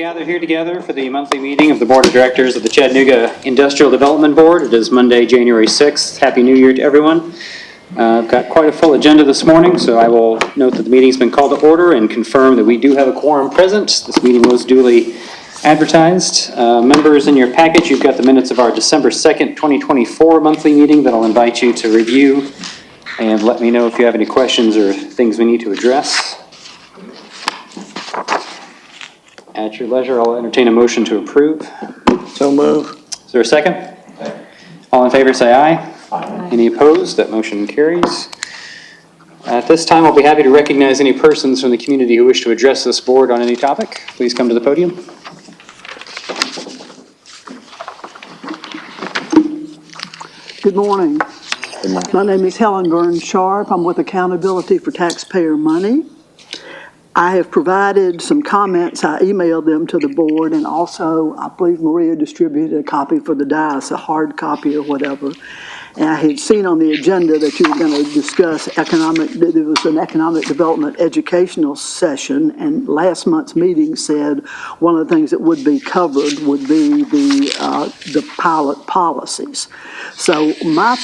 Gathered here together for the monthly meeting of the Board of Directors of the Chattanooga Industrial Development Board. It is Monday, January 6th. Happy New Year to everyone. I've got quite a full agenda this morning, so I will note that the meeting's been called to order and confirm that we do have a quorum present. This meeting was duly advertised. Members, in your package, you've got the minutes of our December 2nd, 2024 monthly meeting that I'll invite you to review and let me know if you have any questions or things we need to address. At your leisure, I'll entertain a motion to approve. So move. Is there a second? All in favor, say aye. Aye. Any opposed? That motion carries. At this time, I'll be happy to recognize any persons from the community who wish to address this board on any topic. Please come to the podium. Good morning. My name is Helen Burns Sharp. I'm with Accountability for Taxpayer Money. I have provided some comments. I emailed them to the board, and also I believe Maria distributed a copy for the dais, a hard copy or whatever. And I had seen on the agenda that you were going to discuss there was an economic development educational session, and last month's meeting said one of the things that would be covered would be the pilot policies. So my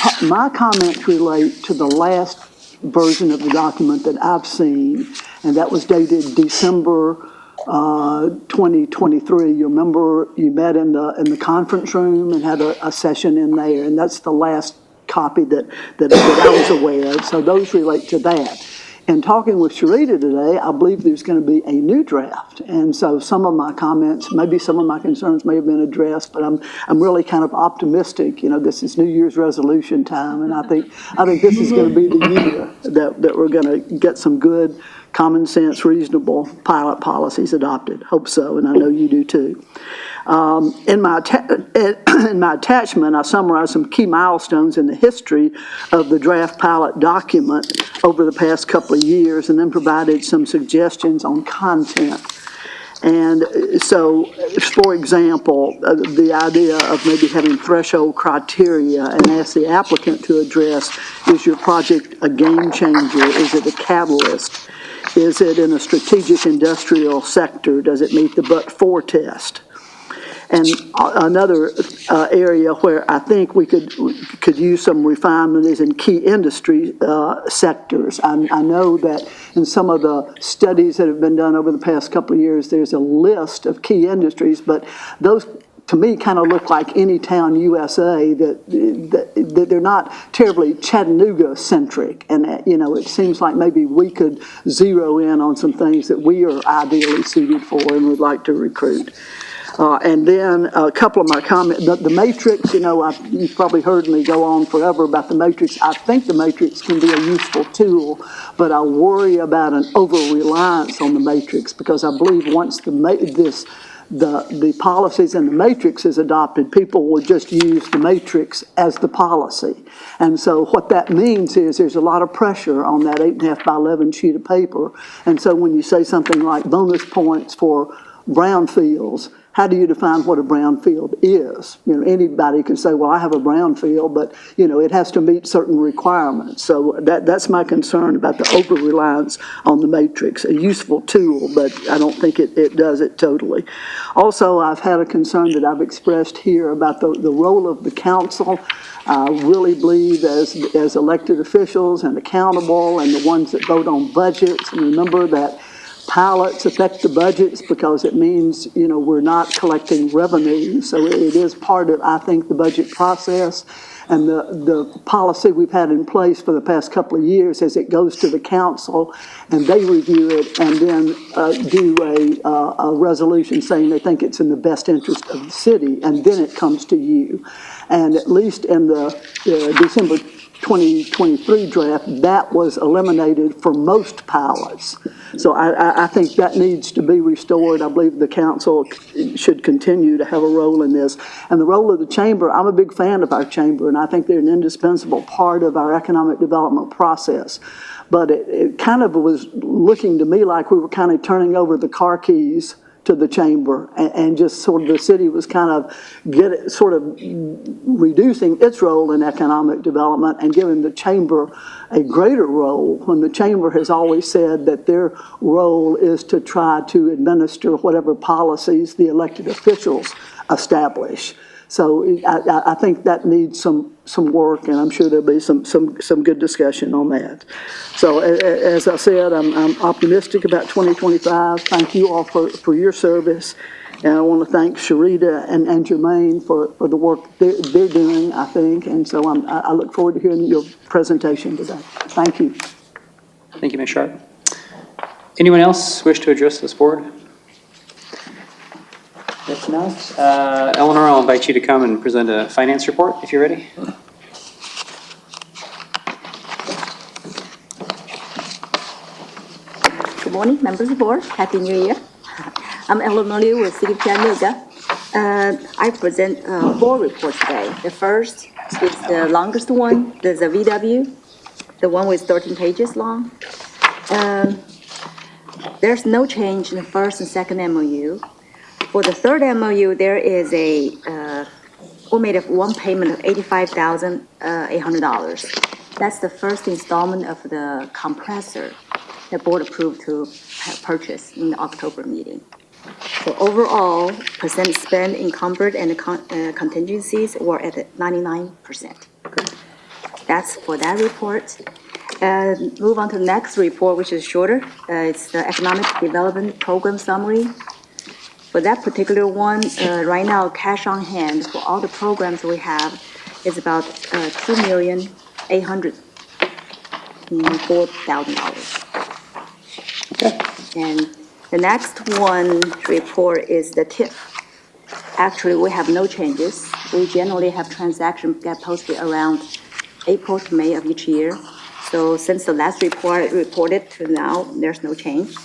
comments relate to the last version of the document that I've seen, and that was dated December 2023. You remember you met in the conference room and had a session in there, and that's the last copy that I was aware of. So those relate to that. And talking with Sharita today, I believe there's going to be a new draft, and so some of my comments, maybe some of my concerns may have been addressed, but I'm really kind of optimistic. You know, this is New Year's resolution time, and I think this is going to be the year that we're going to get some good, common sense, reasonable pilot policies adopted. Hope so, and I know you do too. In my attachment, I summarized some key milestones in the history of the draft pilot document over the past couple of years, and then provided some suggestions on content. And so, for example, the idea of maybe having threshold criteria and ask the applicant to address, is your project a game changer? Is it a catalyst? Is it in a strategic industrial sector? Does it meet the but-for test? And another area where I think we could use some refinement is in key industry sectors. I know that in some of the studies that have been done over the past couple of years, there's a list of key industries, but those to me kind of look like any town USA, that they're not terribly Chattanooga centric. And you know, it seems like maybe we could zero in on some things that we are ideally suited for and would like to recruit. And then a couple of my comments, the matrix, you know, you've probably heard me go on forever about the matrix. I think the matrix can be a useful tool, but I worry about an over-reliance on the matrix, because I believe once the policies in the matrix is adopted, people will just use the matrix as the policy. And so what that means is there's a lot of pressure on that 8.5 by 11 sheet of paper. And so when you say something like bonus points for brownfields, how do you define what a brownfield is? You know, anybody can say, well, I have a brownfield, but, you know, it has to meet certain requirements. So that's my concern about the over-reliance on the matrix. A useful tool, but I don't think it does it totally. Also, I've had a concern that I've expressed here about the role of the council. I really believe as elected officials and accountable, and the ones that vote on budgets, and remember that pilots affect the budgets because it means, you know, we're not collecting revenue. So it is part of, I think, the budget process. And the policy we've had in place for the past couple of years is it goes to the council and they review it and then do a resolution saying they think it's in the best interest of the city, and then it comes to you. And at least in the December 2023 draft, that was eliminated for most pilots. So I think that needs to be restored. I believe the council should continue to have a role in this. And the role of the chamber, I'm a big fan of our chamber, and I think they're an indispensable part of our economic development process. But it kind of was looking to me like we were kind of turning over the car keys to the chamber, and just sort of the city was kind of reducing its role in economic development and giving the chamber a greater role, when the chamber has always said that their role is to try to administer whatever policies the elected officials establish. So I think that needs some work, and I'm sure there'll be some good discussion on that. So as I said, I'm optimistic about 2025. Thank you all for your service. And I want to thank Sharita and Jermaine for the work they're doing, I think. And so I look forward to hearing your presentation today. Thank you. Thank you, Ms. Sharp. Anyone else wish to address this board? If not, Eleanor, I'll invite you to come and present a finance report if you're ready. Good morning, members of the board. Happy New Year. I'm Eleanor Liu with City of Chattanooga. I present 4 reports today. The first is the longest one. There's a VW, the one with 13 pages long. There's no change in the first and second MOU. For the third MOU, there is we made one payment of $85,800. That's the first installment of the compressor the board approved to purchase in the October meeting. So overall, percent spent encumbered and contingencies were at 99%. That's for that report. Move on to the next report, which is shorter. It's the Economic Development Program Summary. For that particular one, right now, cash on hand for all the programs we have is about $2,804,000. Okay. And the next one to report is the TIF. Actually, we have no changes. We generally have transactions get posted around April to May of each year. So since the last report reported to now, there's no change.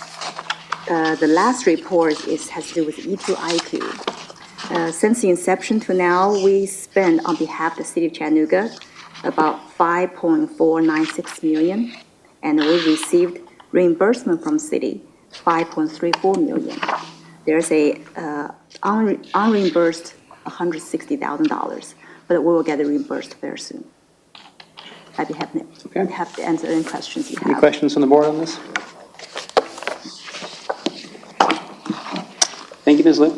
The last report has to do with E2I2. Since the inception to now, we spent on behalf of the City of Chattanooga about $5.496 million, and we received reimbursement from city, $5.34 million. There's a unreimbursed $160,000, but we will get it reimbursed very soon. I'd be happy to answer any questions you have. Any questions from the board on this? Thank you, Ms. Liu.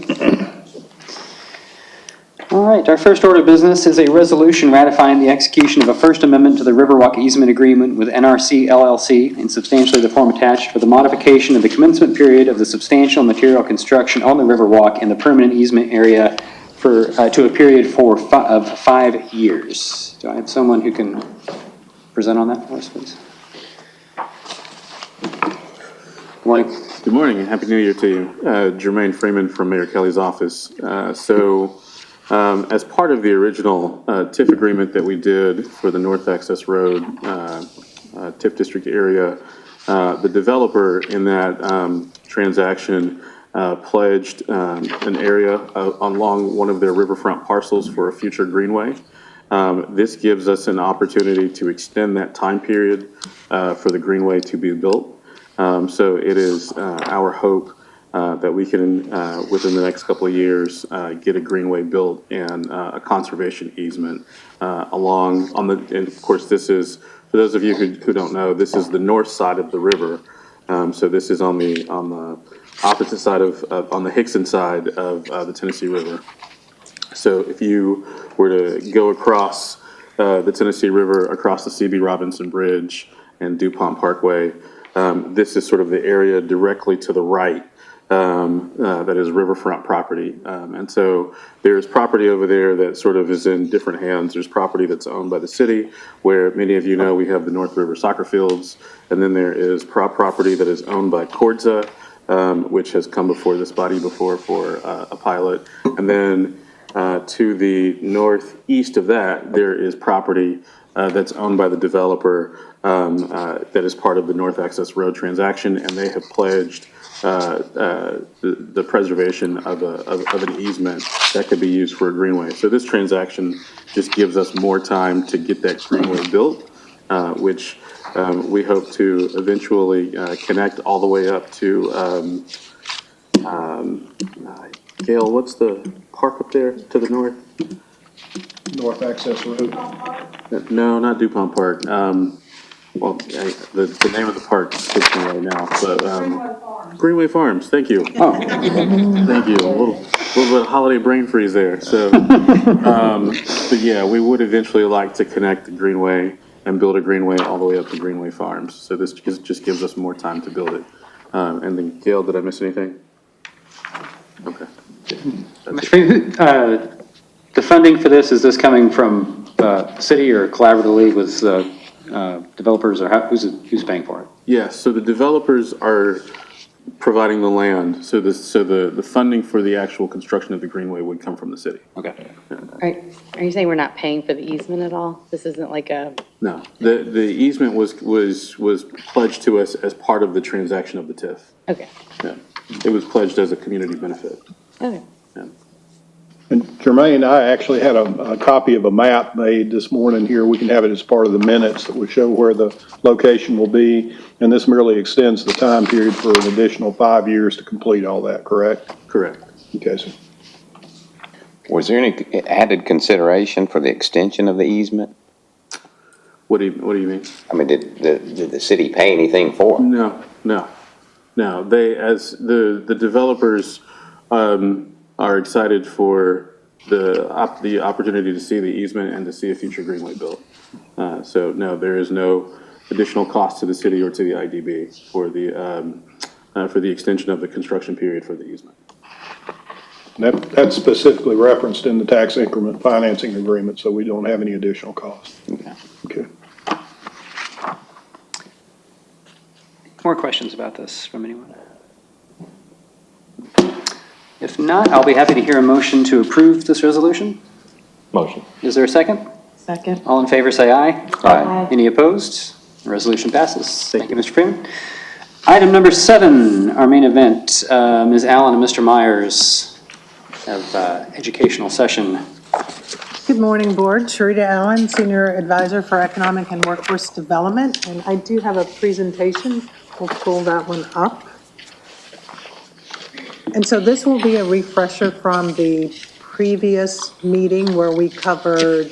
All right, our first order of business is a resolution ratifying the execution of a First Amendment to the Riverwalk Easement Agreement with NRC LLC in substantially the form attached for the modification of the commencement period of the substantial material construction on the Riverwalk in the permanent easement area to a period of 5 years. Do I have someone who can present on that for us, please? Good morning. Good morning and Happy New Year to you. Jermaine Freeman from Mayor Kelly's office. As part of the original TIF agreement that we did for the North Access Road TIF district area, the developer in that transaction pledged an area along one of their riverfront parcels for a future greenway. This gives us an opportunity to extend that time period for the greenway to be built. So it is our hope that we can, within the next couple of years, get a greenway built and a conservation easement along on the. And of course, this is for those of you who don't know. This is the north side of the river. So this is on the opposite side on the Hickson side of the Tennessee River. So if you were to go across the Tennessee River, across the C.B. Robinson Bridge and DuPont Parkway, this is sort of the area directly to the right that is riverfront property. And so there's property over there that sort of is in different hands. There's property that's owned by the city, where many of you know we have the North River soccer fields. And then there is property that is owned by Cordza, which has come before this body before for a pilot. And then to the northeast of that, there is property that's owned by the developer that is part of the North Access Road transaction, and they have pledged the preservation of an easement that could be used for a greenway. So this transaction just gives us more time to get that greenway built, which we hope to eventually connect all the way up to Gail, what's the park up there to the north? North Access Road. No, not DuPont Park. The name of the park escapes me right now, but, Greenway Farms, thank you. Oh, Thank you. A little bit of holiday brain freeze there, so. But yeah, we would eventually like to connect the Greenway and build a Greenway all the way up to Greenway Farms. So this just gives us more time to build it. And then Gail, did I miss anything? Okay. Mr. Freeman, the funding for this, is this coming from city or collaboratively with developers, or who's paying for it? Yes, so the developers are providing the land, so the funding for the actual construction of the Greenway would come from the city. Okay. Are you saying we're not paying for the easement at all? This isn't like a, No, the easement was pledged to us as part of the transaction of the TIF. okay, Yeah, it was pledged as a community benefit. okay. Yeah. And Jermaine, I actually had a copy of a map made this morning here. We can have it as part of the minutes that will show where the location will be. And this merely extends the time period for an additional 5 years to complete all that, correct? Correct. Okay, so Was there any added consideration for the extension of the easement? What do you mean? I mean, did the city pay anything for it? No. They, as the developers, are excited for the opportunity to see the easement and to see a future Greenway built. So no, there is no additional cost to the city or to the IDB for the extension of the construction period for the easement. that's specifically referenced in the tax increment financing agreement, so we don't have any additional costs. Okay. More questions about this from anyone? If not, I'll be happy to hear a motion to approve this resolution. Motion. Is there a second? Second. All in favor, say aye. Aye. Any opposed? The resolution passes. Thank you, Mr. Freeman. Item number 7, our main event. Ms. Allen and Mr. Myers have educational session. Good morning, Board. Sharita Allen, Senior Advisor for Economic and Workforce Development, and I do have a presentation. We'll pull that one up. And so this will be a refresher from the previous meeting where we covered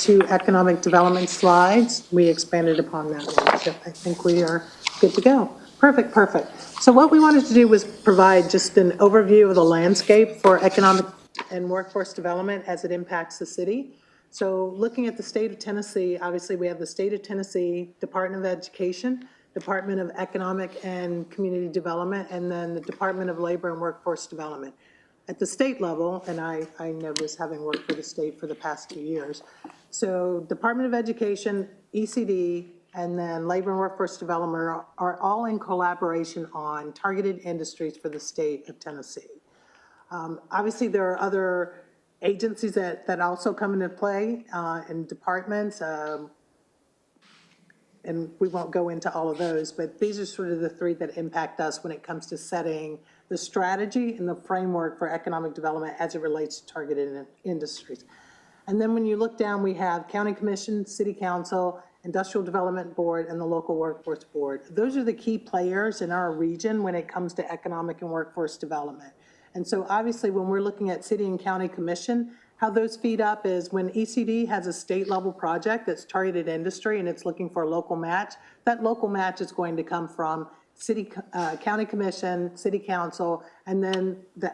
2 economic development slides. We expanded upon that one, so I think we are good to go. Perfect. So what we wanted to do was provide just an overview of the landscape for economic and workforce development as it impacts the city. So looking at the state of Tennessee, obviously we have the state of Tennessee Department of Education, Department of Economic and Community Development, and then the Department of Labor and Workforce Development. At the state level, and I know this having worked for the state for the past 2 years, so Department of Education, ECD, and then Labor and Workforce Development are all in collaboration on targeted industries for the state of Tennessee. Obviously, there are other agencies that also come into play, and departments, and we won't go into all of those, but these are sort of the 3 that impact us when it comes to setting the strategy and the framework for economic development as it relates to targeted industries. And then when you look down, we have County Commission, City Council, Industrial Development Board, and the Local Workforce Board. Those are the key players in our region when it comes to economic and workforce development. And so obviously when we're looking at City and County Commission, how those feed up is when ECD has a state level project that's targeted industry and it's looking for a local match, that local match is going to come from County Commission, City Council, and then the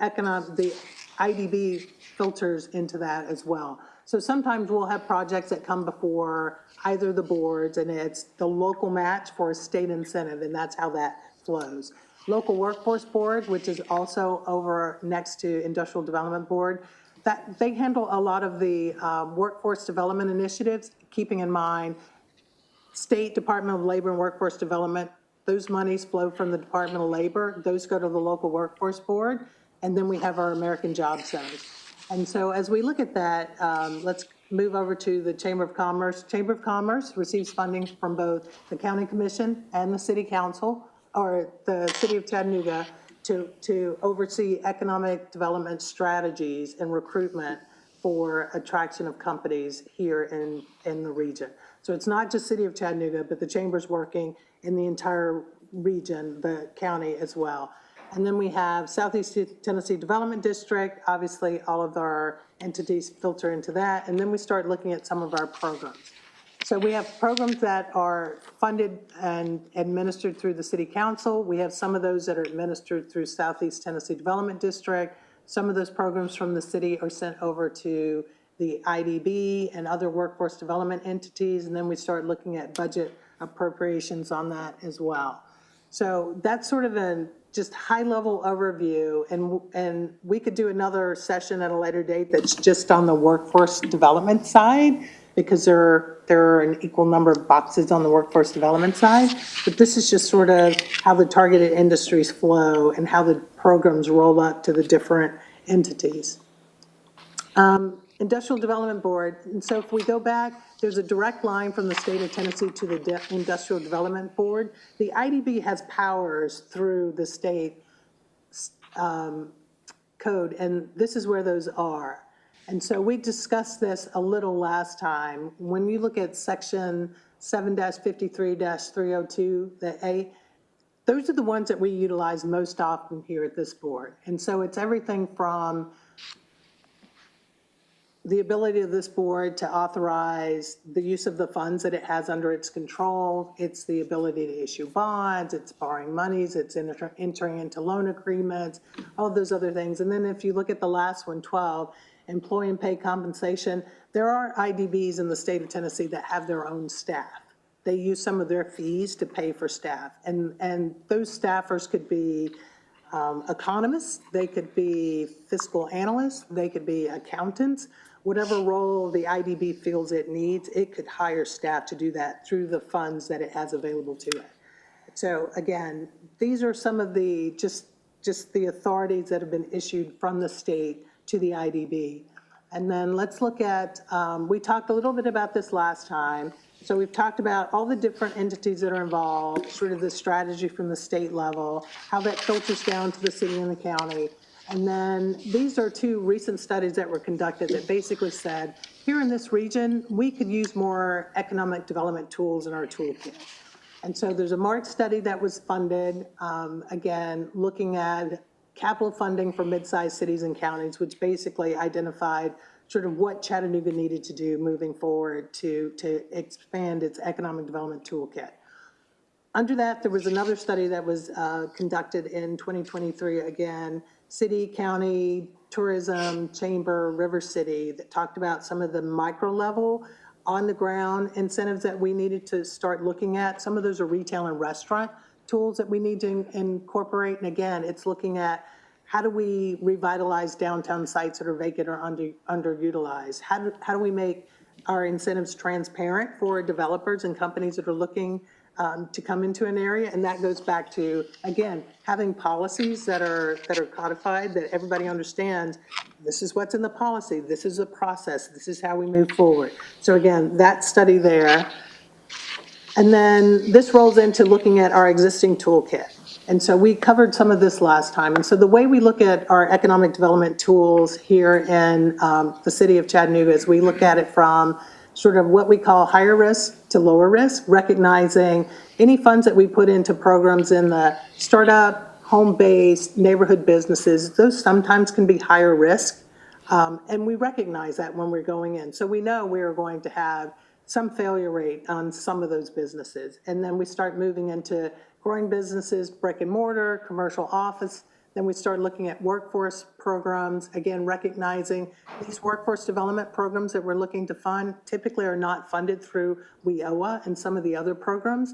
IDB filters into that as well. So sometimes we'll have projects that come before either of the boards and it's the local match for a state incentive, and that's how that flows. Local Workforce Board, which is also over next to Industrial Development Board, that they handle a lot of the workforce development initiatives, keeping in mind State Department of Labor and Workforce Development, those monies flow from the Department of Labor, those go to the Local Workforce Board, and then we have our American Job Centers. And so as we look at that, let's move over to the Chamber of Commerce. Chamber of Commerce receives funding from both the County Commission and the City Council, or the City of Chattanooga, to oversee economic development strategies and recruitment for attraction of companies here in the region. So it's not just City of Chattanooga, but the Chamber's working in the entire region, the county as well. And then we have Southeast Tennessee Development District, obviously all of our entities filter into that, and then we start looking at some of our programs. So we have programs that are funded and administered through the city council. We have some of those that are administered through Southeast Tennessee Development District. Some of those programs from the city are sent over to the IDB and other workforce development entities, and then we start looking at budget appropriations on that as well. So that's sort of a just high-level overview, and we could do another session at a later date that's just on the workforce development side, because there are an equal number of boxes on the workforce development side. But this is just sort of how the targeted industries flow and how the programs roll up to the different entities. Industrial Development Board, and so if we go back, there's a direct line from the state of Tennessee to the Industrial Development Board. The IDB has powers through the state code, and this is where those are. And so we discussed this a little last time. When you look at section 7-53-302, the A, those are the ones that we utilize most often here at this board. And so it's everything from the ability of this board to authorize the use of the funds that it has under its control. It's the ability to issue bonds, it's borrowing monies, it's entering into loan agreements, all of those other things. And then if you look at the last one, 12, employee and pay compensation, there are IDBs in the state of Tennessee that have their own staff. They use some of their fees to pay for staff. And those staffers could be economists, they could be fiscal analysts, they could be accountants. Whatever role the IDB feels it needs, it could hire staff to do that through the funds that it has available to it. So again, these are some of the, just the authorities that have been issued from the state to the IDB. And then let's look at, we talked a little bit about this last time. So we've talked about all the different entities that are involved, sort of the strategy from the state level, how that filters down to the city and the county. And then these are two recent studies that were conducted that basically said, here in this region, we could use more economic development tools in our toolkit. And so there's a MARC study that was funded, again, looking at capital funding for mid-sized cities and counties, which basically identified sort of what Chattanooga needed to do moving forward to expand its economic development toolkit. Under that, there was another study that was conducted in 2023, again, city, county, tourism, chamber, River City, that talked about some of the micro level, on the ground incentives that we needed to start looking at. Some of those are retail and restaurant tools that we need to incorporate. And again, it's looking at how do we revitalize downtown sites that are vacant or underutilized? How do we make our incentives transparent for developers and companies that are looking to come into an area? And that goes back to, again, having policies that are codified, that everybody understands, this is what's in the policy, this is a process, this is how we move forward. So again, that study there. And then this rolls into looking at our existing toolkit. And so we covered some of this last time. And so the way we look at our economic development tools here in the city of Chattanooga is we look at it from sort of what we call higher risk to lower risk, recognizing any funds that we put into programs in the startup, home-based, neighborhood businesses, those sometimes can be higher risk. And we recognize that when we're going in. So we know we are going to have some failure rate on some of those businesses. And then we start moving into growing businesses, brick and mortar, commercial office. Then we start looking at workforce programs, again, recognizing these workforce development programs that we're looking to fund typically are not funded through WIOA and some of the other programs.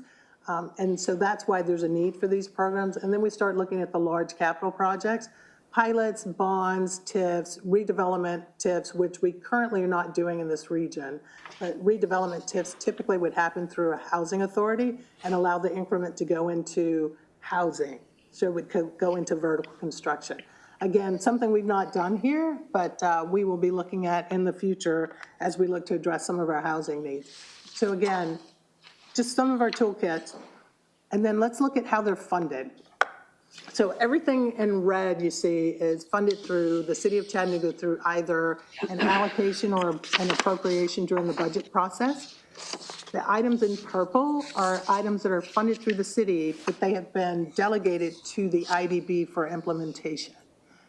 And so that's why there's a need for these programs. And then we start looking at the large capital projects, pilots, bonds, TIFs, redevelopment TIFs, which we currently are not doing in this region. But redevelopment TIFs typically would happen through a housing authority and allow the increment to go into housing. So it would go into vertical construction. Again, something we've not done here, but we will be looking at in the future as we look to address some of our housing needs. So again, just some of our toolkits. And then let's look at how they're funded. So everything in red you see is funded through the city of Chattanooga through either an allocation or an appropriation during the budget process. The items in purple are items that are funded through the city, but they have been delegated to the IDB for implementation.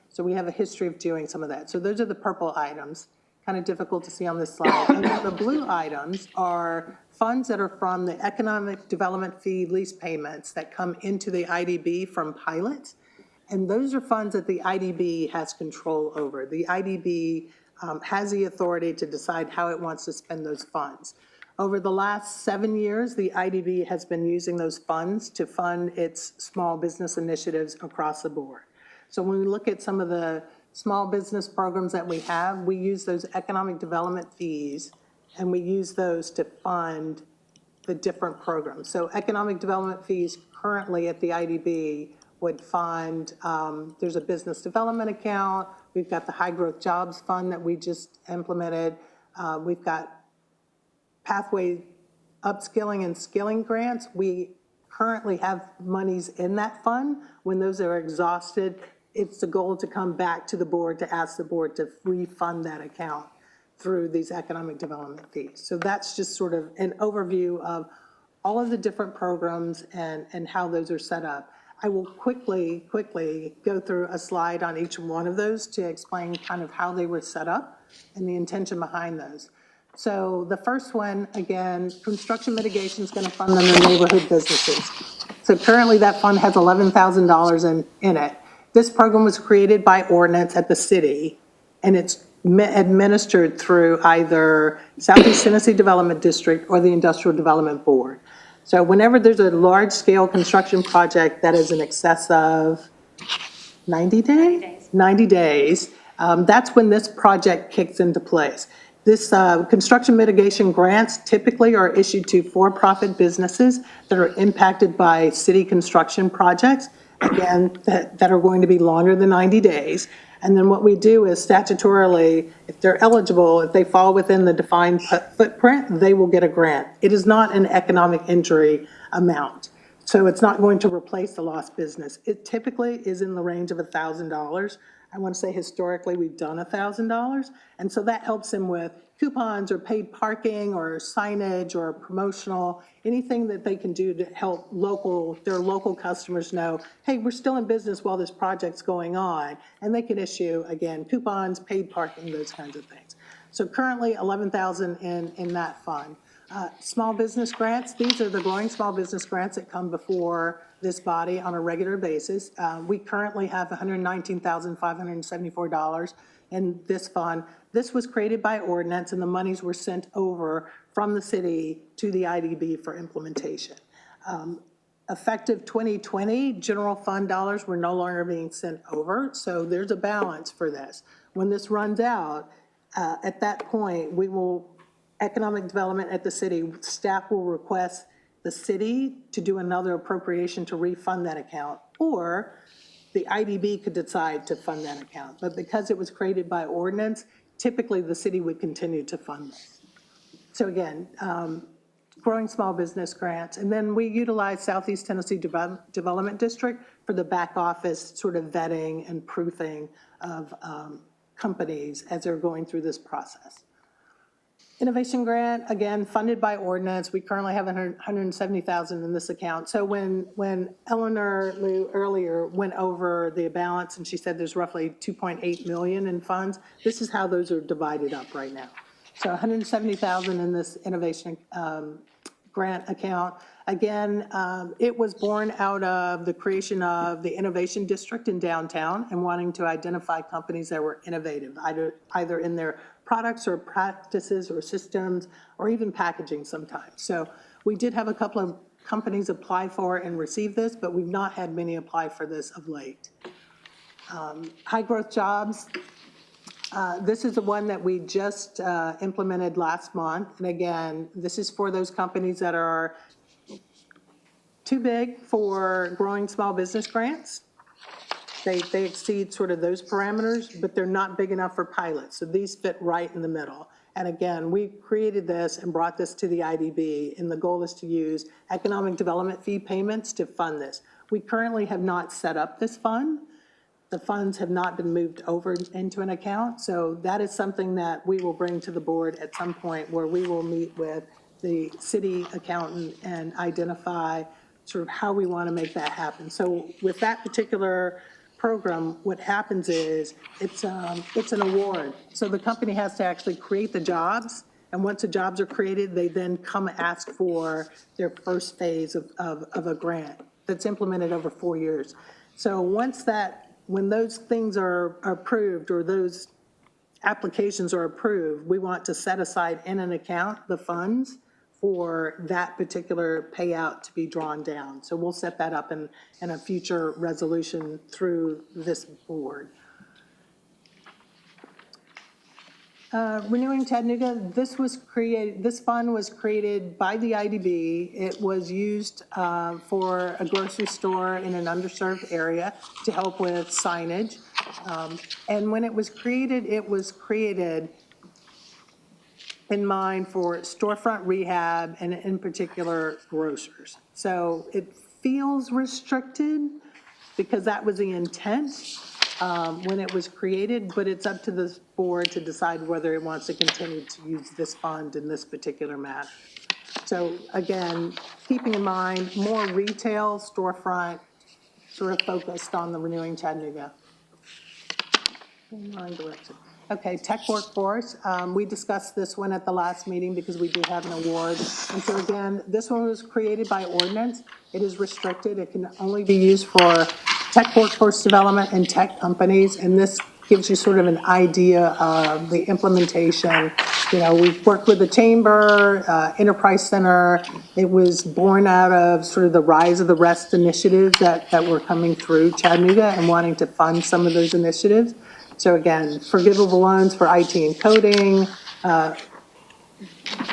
So we have a history of doing some of that. So those are the purple items, kind of difficult to see on this slide. And then the blue items are funds that are from the economic development fee lease payments that come into the IDB from pilots. And those are funds that the IDB has control over. The IDB has the authority to decide how it wants to spend those funds. Over the last 7 years, the IDB has been using those funds to fund its small business initiatives across the board. So when we look at some of the small business programs that we have, we use those economic development fees, and we use those to fund the different programs. So economic development fees currently at the IDB would fund, there's a business development account, we've got the high growth jobs fund that we just implemented, we've got pathway upskilling and skilling grants. We currently have monies in that fund. When those are exhausted, it's the goal to come back to the board to ask the board to refund that account through these economic development fees. So that's just sort of an overview of all of the different programs and how those are set up. I will quickly go through a slide on each one of those to explain kind of how they were set up and the intention behind those. So the first one, again, construction mitigation is going to fund them in neighborhood businesses. So currently that fund has $11,000 in it. This program was created by ordinance at the city, and it's administered through either Southeast Tennessee Development District or the Industrial Development Board. So whenever there's a large-scale construction project that is in excess of 90 days? 90 days. That's when this project kicks into place. This construction mitigation grants typically are issued to for-profit businesses that are impacted by city construction projects, again, that are going to be longer than 90 days. And then what we do is statutorily, if they're eligible, if they fall within the defined footprint, they will get a grant. It is not an economic injury amount. So it's not going to replace the lost business. It typically is in the range of $1,000. I want to say historically we've done $1,000. And so that helps them with coupons or paid parking or signage or promotional, anything that they can do to help their local customers know, hey, we're still in business while this project's going on. And they can issue, again, coupons, paid parking, those kinds of things. So currently $11,000 in that fund. Small business grants, these are the growing small business grants that come before this body on a regular basis. We currently have $119,574 in this fund. This was created by ordinance, and the monies were sent over from the city to the IDB for implementation. Effective 2020, general fund dollars were no longer being sent over, so there's a balance for this. When this runs out, at that point, economic development at the city, staff will request the city to do another appropriation to refund that account, or the IDB could decide to fund that account. But because it was created by ordinance, typically the city would continue to fund this. So again, growing small business grants. And then we utilize Southeast Tennessee Development District for the back office sort of vetting and proofing of companies as they're going through this process. Innovation grant, again, funded by ordinance. We currently have $170,000 in this account. So when Eleanor Lou earlier went over the balance and she said there's roughly 2.8 million in funds, this is how those are divided up right now. So 170,000 in this innovation grant account. Again, it was born out of the creation of the Innovation District in downtown and wanting to identify companies that were innovative, either in their products or practices or systems or even packaging sometimes. So we did have a couple of companies apply for and receive this, but we've not had many apply for this of late. High growth jobs. This is the one that we just implemented last month. And again, this is for those companies that are too big for growing small business grants. They exceed sort of those parameters, but they're not big enough for pilots. So these fit right in the middle. And again, we created this and brought this to the IDB, and the goal is to use economic development fee payments to fund this. We currently have not set up this fund. The funds have not been moved over into an account. So that is something that we will bring to the board at some point where we will meet with the city accountant and identify sort of how we want to make that happen. So with that particular program, what happens is it's an award. So the company has to actually create the jobs, and once the jobs are created, they then come ask for their first phase of a grant that's implemented over 4 years. So when those things are approved, or those applications are approved, we want to set aside in an account the funds for that particular payout to be drawn down. So we'll set that up in a future resolution through this board. Renewing Chattanooga, this fund was created by the IDB. It was used for a grocery store in an underserved area to help with signage. And when it was created in mind for storefront rehab and in particular grocers. So it feels restricted because that was the intent when it was created, but it's up to the board to decide whether it wants to continue to use this fund in this particular matter. So again, keeping in mind more retail storefront, sort of focused on the Renewing Chattanooga. Okay, tech workforce. We discussed this one at the last meeting because we do have an award. And so again, this one was created by ordinance. It is restricted. It can only be used for tech workforce development and tech companies. And this gives you sort of an idea of the implementation. You know, we've worked with the Chamber, Enterprise Center. It was born out of sort of the Rise of the Rest initiatives that were coming through Chattanooga and wanting to fund some of those initiatives. So again, forgivable loans for IT and coding.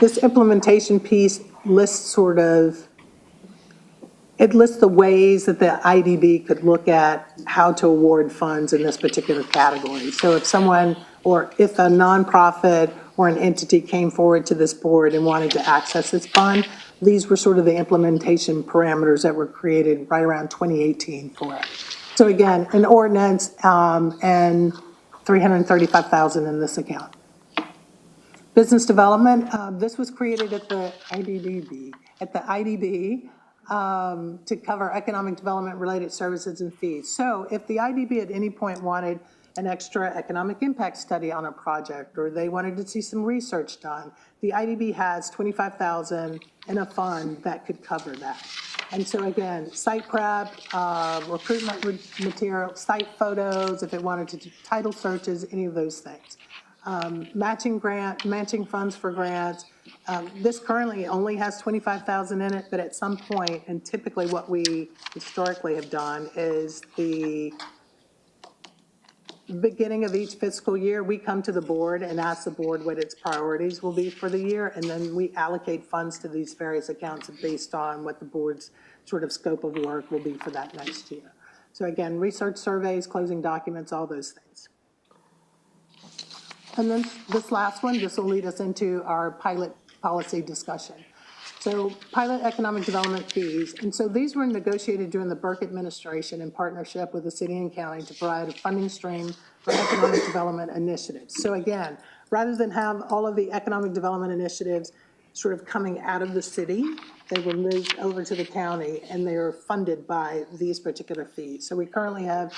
This implementation piece lists it lists the ways that the IDB could look at how to award funds in this particular category. So if if a nonprofit or an entity came forward to this board and wanted to access this fund, these were sort of the implementation parameters that were created right around 2018 for it. So again, an ordinance and $335,000 in this account. Business development, this was created at the IDB, to cover economic development related services and fees. So if the IDB at any point wanted an extra economic impact study on a project, or they wanted to see some research done, the IDB has $25,000 in a fund that could cover that. And so again, site prep, recruitment material, site photos, if it wanted to do title searches, any of those things. Matching funds for grants. This currently only has $25,000 in it, but at some point, and typically what we historically have done is the beginning of each fiscal year, we come to the board and ask the board what its priorities will be for the year, and then we allocate funds to these various accounts based on what the board's sort of scope of work will be for that next year. So again, research surveys, closing documents, all those things. And then this last one, this will lead us into our pilot policy discussion. So pilot economic development fees. And so these were negotiated during the Burke administration in partnership with the city and county to provide a funding stream for economic development initiatives. So again, rather than have all of the economic development initiatives sort of coming out of the city, they were moved over to the county and they are funded by these particular fees. So we currently have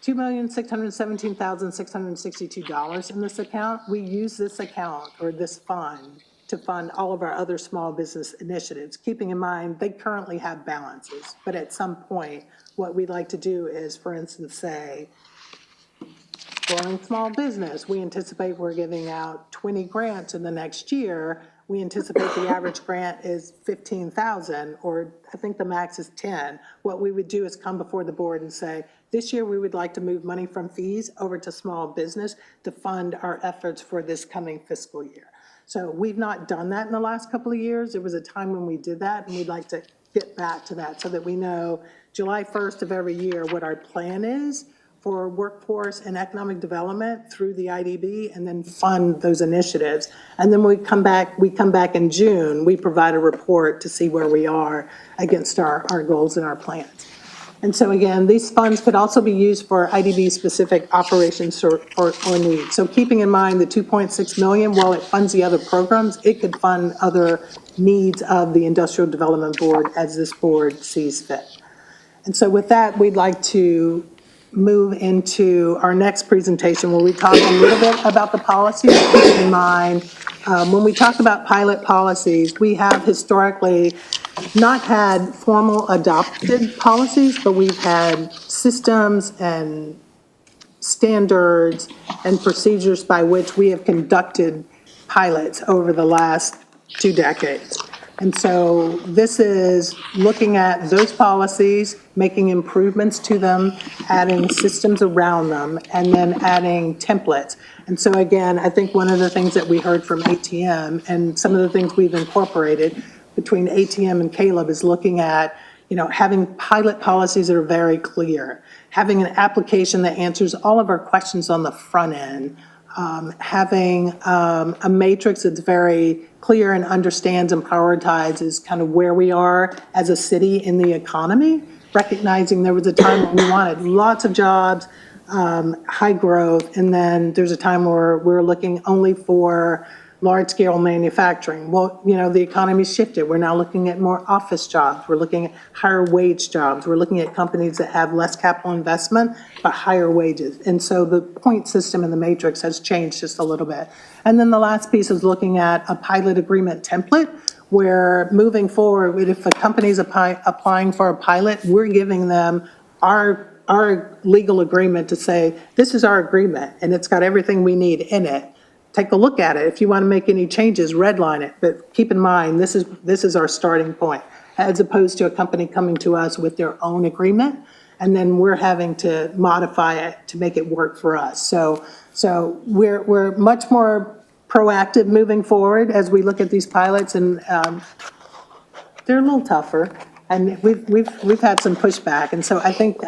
$2,617,662 in this account. We use this account, or this fund, to fund all of our other small business initiatives, keeping in mind they currently have balances. But at some point, what we'd like to do is, for instance, say, growing small business, we anticipate we're giving out 20 grants in the next year. We anticipate the average grant is $15,000, or I think the max is 10. What we would do is come before the board and say, this year we would like to move money from fees over to small business to fund our efforts for this coming fiscal year. So we've not done that in the last couple of years. There was a time when we did that, and we'd like to get back to that so that we know July 1st of every year what our plan is for workforce and economic development through the IDB, and then fund those initiatives. And then we come back in June, we provide a report to see where we are against our goals and our plans. And so again, these funds could also be used for IDB-specific operations or needs. So keeping in mind the 2.6 million, while it funds the other programs, it could fund other needs of the Industrial Development Board as this board sees fit. And so with that, we'd like to move into our next presentation where we talk a little bit about the policies. Keep in mind, when we talk about pilot policies, we have historically not had formal adopted policies, but we've had systems and standards and procedures by which we have conducted pilots over the last 2 decades. And so this is looking at those policies, making improvements to them, adding systems around them, and then adding templates. And so again, I think one of the things that we heard from ATM and some of the things we've incorporated between ATM and Caleb is looking at, having pilot policies that are very clear, having an application that answers all of our questions on the front end, having a matrix that's very clear and understands and prioritizes kind of where we are as a city in the economy, recognizing there was a time when we wanted lots of jobs, high growth, and then there's a time where we're looking only for large-scale manufacturing. Well, the economy's shifted. We're now looking at more office jobs. We're looking at higher wage jobs. We're looking at companies that have less capital investment, but higher wages. And so the point system in the matrix has changed just a little bit. And then the last piece is looking at a pilot agreement template where moving forward, if a company's applying for a pilot, we're giving them our legal agreement to say, this is our agreement, and it's got everything we need in it. Take a look at it. If you want to make any changes, redline it. But keep in mind, this is our starting point, as opposed to a company coming to us with their own agreement, and then we're having to modify it to make it work for us. So we're much more proactive moving forward as we look at these pilots, and they're a little tougher, and we've had some pushback. And so I think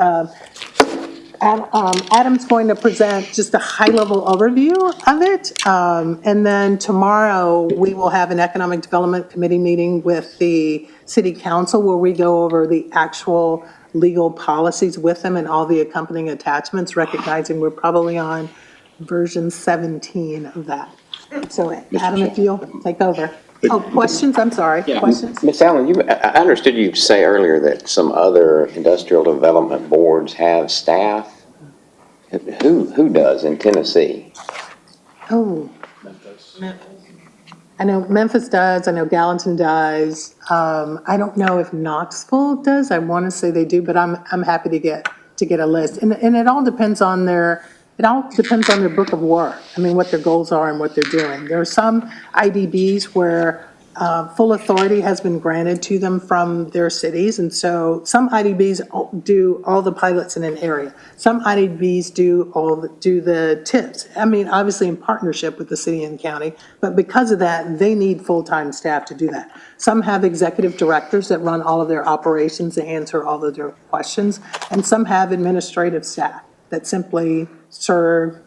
Adam's going to present just a high-level overview of it, and then tomorrow we will have an Economic Development Committee meeting with the City Council where we go over the actual legal policies with them and all the accompanying attachments, recognizing we're probably on version 17 of that. So Adam, if you'll take over. Oh, questions? I'm sorry. Yeah. Questions? Ms. Allen, I understood you say earlier that some other industrial development boards have staff. Who does in Tennessee? Oh. I know Memphis does. I know Gallatin does. I don't know if Knoxville does. I want to say they do, but I'm happy to get a list. And it all depends on their book of work. I mean, what their goals are and what they're doing. There are some IDBs where full authority has been granted to them from their cities. And so some IDBs do all the pilots in an area. Some IDBs do the TIPs. I mean, obviously in partnership with the city and county, but because of that, they need full-time staff to do that. Some have executive directors that run all of their operations and answer all of their questions. And some have administrative staff that simply serve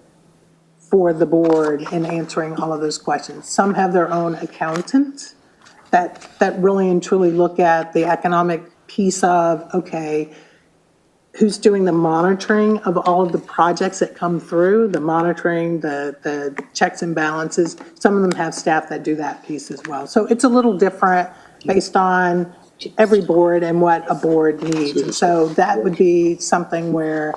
for the board in answering all of those questions. Some have their own accountants that really and truly look at the economic piece of, okay, who's doing the monitoring of all of the projects that come through, the monitoring, the checks and balances. Some of them have staff that do that piece as well. So it's a little different based on every board and what a board needs. And so that would be something where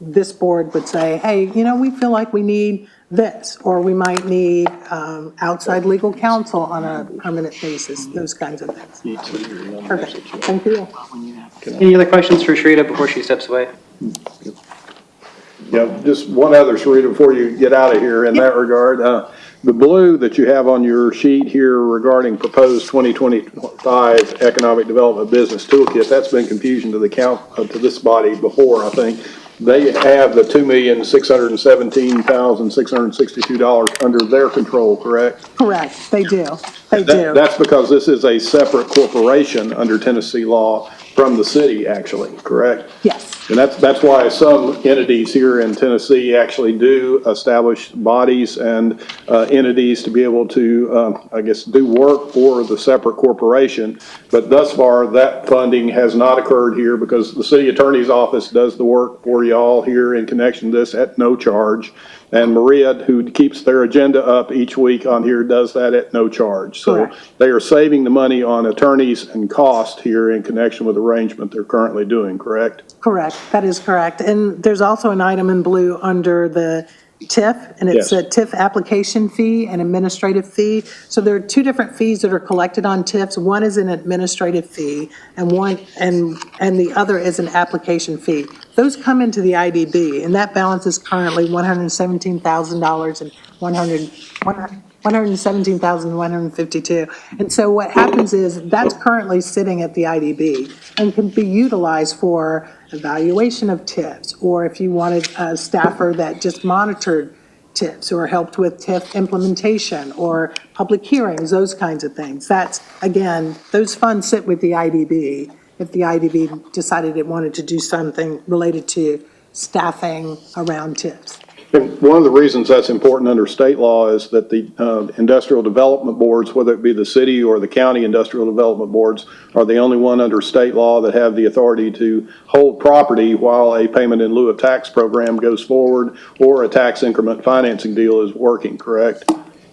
this board would say, hey, we feel like we need this, or we might need outside legal counsel on a permanent basis, those kinds of things. Perfect, thank you. Any other questions for Sharita before she steps away? Yeah, just one other, Sarita, before you get out of here in that regard. The blue that you have on your sheet here regarding proposed 2025 Economic Development Business Toolkit, that's been confusion to to this body before, I think. They have the $2,617,662 under their control, correct? Correct, they do, they do. That's because this is a separate corporation under Tennessee law, from the city, actually, correct? Yes. And that's why some entities here in Tennessee actually do establish bodies and entities to be able to, I guess, do work for the separate corporation. But thus far, that funding has not occurred here because the city attorney's office does the work for y'all here in connection to this at no charge. And Maria, who keeps their agenda up each week on here, does that at no charge. So Correct. they are saving the money on attorneys and cost here in connection with the arrangement they're currently doing, correct? Correct, that is correct. And there's also an item in blue under the TIF, and it's a Yes. TIF application fee and administrative fee. So there are two different fees that are collected on TIFs. One is an administrative fee, and the other is an application fee. Those come into the IDB, and that balance is currently $117,000 and $117,152. And so what happens is that's currently sitting at the IDB and can be utilized for evaluation of TIFs, or if you wanted a staffer that just monitored TIFs or helped with TIF implementation or public hearings, those kinds of things. That's, again, those funds sit with the IDB if the IDB decided it wanted to do something related to staffing around TIFs. And one of the reasons that's important under state law is that the industrial development boards, whether it be the city or the county industrial development boards, are the only one under state law that have the authority to hold property while a payment in lieu of tax program goes forward or a tax increment financing deal is working, correct?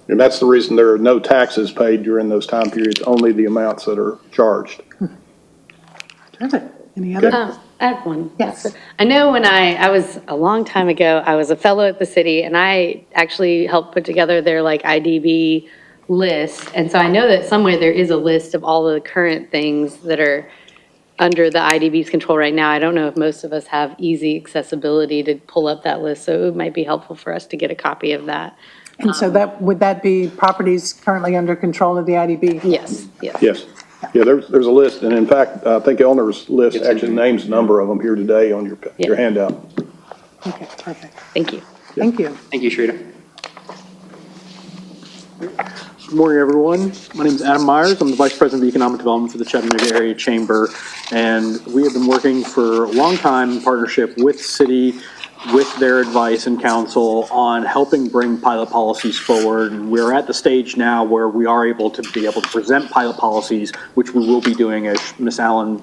And that's the reason there are no taxes paid during those time periods, only the amounts that are charged. Terrific. Any other? I have one. Yes. I know when I was, a long time ago, I was a fellow at the city, and I actually helped put together their like IDB list. And so I know that somewhere there is a list of all the current things that are under the IDB's control right now. I don't know if most of us have easy accessibility to pull up that list, so it might be helpful for us to get a copy of that. And so would that be properties currently under control of the IDB? Yes, yes. Yes. Yeah, there's a list, and in fact, I think Eleanor's list actually names a number of them here today on your handout. Okay, perfect. Thank you. Thank you. Thank you, Sharita. Good morning, everyone. My name is Adam Myers. I'm the Vice President of Economic Development for the Chattanooga Area Chamber, and we have been working for a long time in partnership with City, with their advice and counsel on helping bring pilot policies forward. And we're at the stage now where we are able to present pilot policies, which we will be doing, as Ms. Allen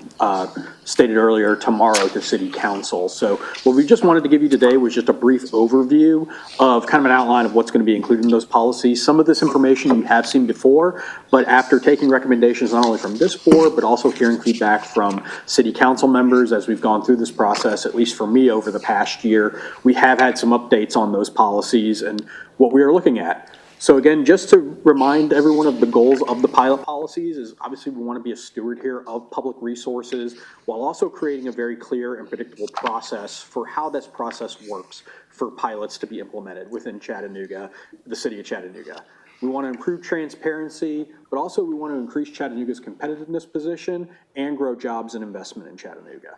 stated earlier, tomorrow to City Council. So what we just wanted to give you today was just a brief overview of kind of an outline of what's going to be included in those policies. Some of this information you have seen before, but after taking recommendations not only from this board, but also hearing feedback from City Council members as we've gone through this process, at least for me over the past year, we have had some updates on those policies and what we are looking at. So again, just to remind everyone of the goals of the pilot policies is obviously we want to be a steward here of public resources while also creating a very clear and predictable process for how this process works for pilots to be implemented within Chattanooga, the city of Chattanooga. We want to improve transparency, but also we want to increase Chattanooga's competitiveness position and grow jobs and investment in Chattanooga.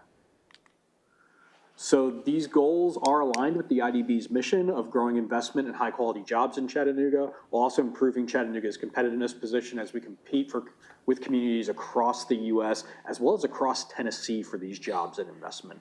So these goals are aligned with the IDB's mission of growing investment and high-quality jobs in Chattanooga, while also improving Chattanooga's competitiveness position as we compete with communities across the U.S. as well as across Tennessee for these jobs and investment.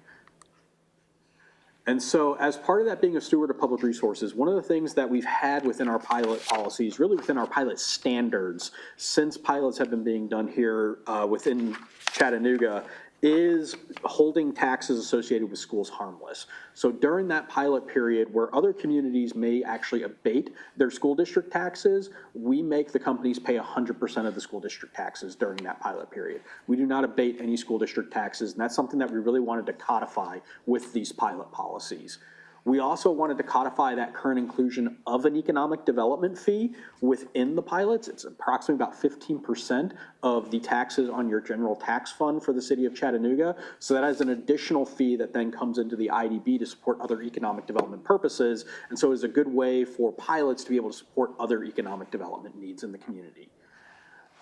And so as part of that being a steward of public resources, one of the things that we've had within our pilot policies, really within our pilot standards, since pilots have been being done here within Chattanooga, is holding taxes associated with schools harmless. So during that pilot period where other communities may actually abate their school district taxes, we make the companies pay 100% of the school district taxes during that pilot period. We do not abate any school district taxes, and that's something that we really wanted to codify with these pilot policies. We also wanted to codify that current inclusion of an economic development fee within the pilots. It's approximately about 15% of the taxes on your general tax fund for the city of Chattanooga. So that is an additional fee that then comes into the IDB to support other economic development purposes. And so it's a good way for pilots to be able to support other economic development needs in the community.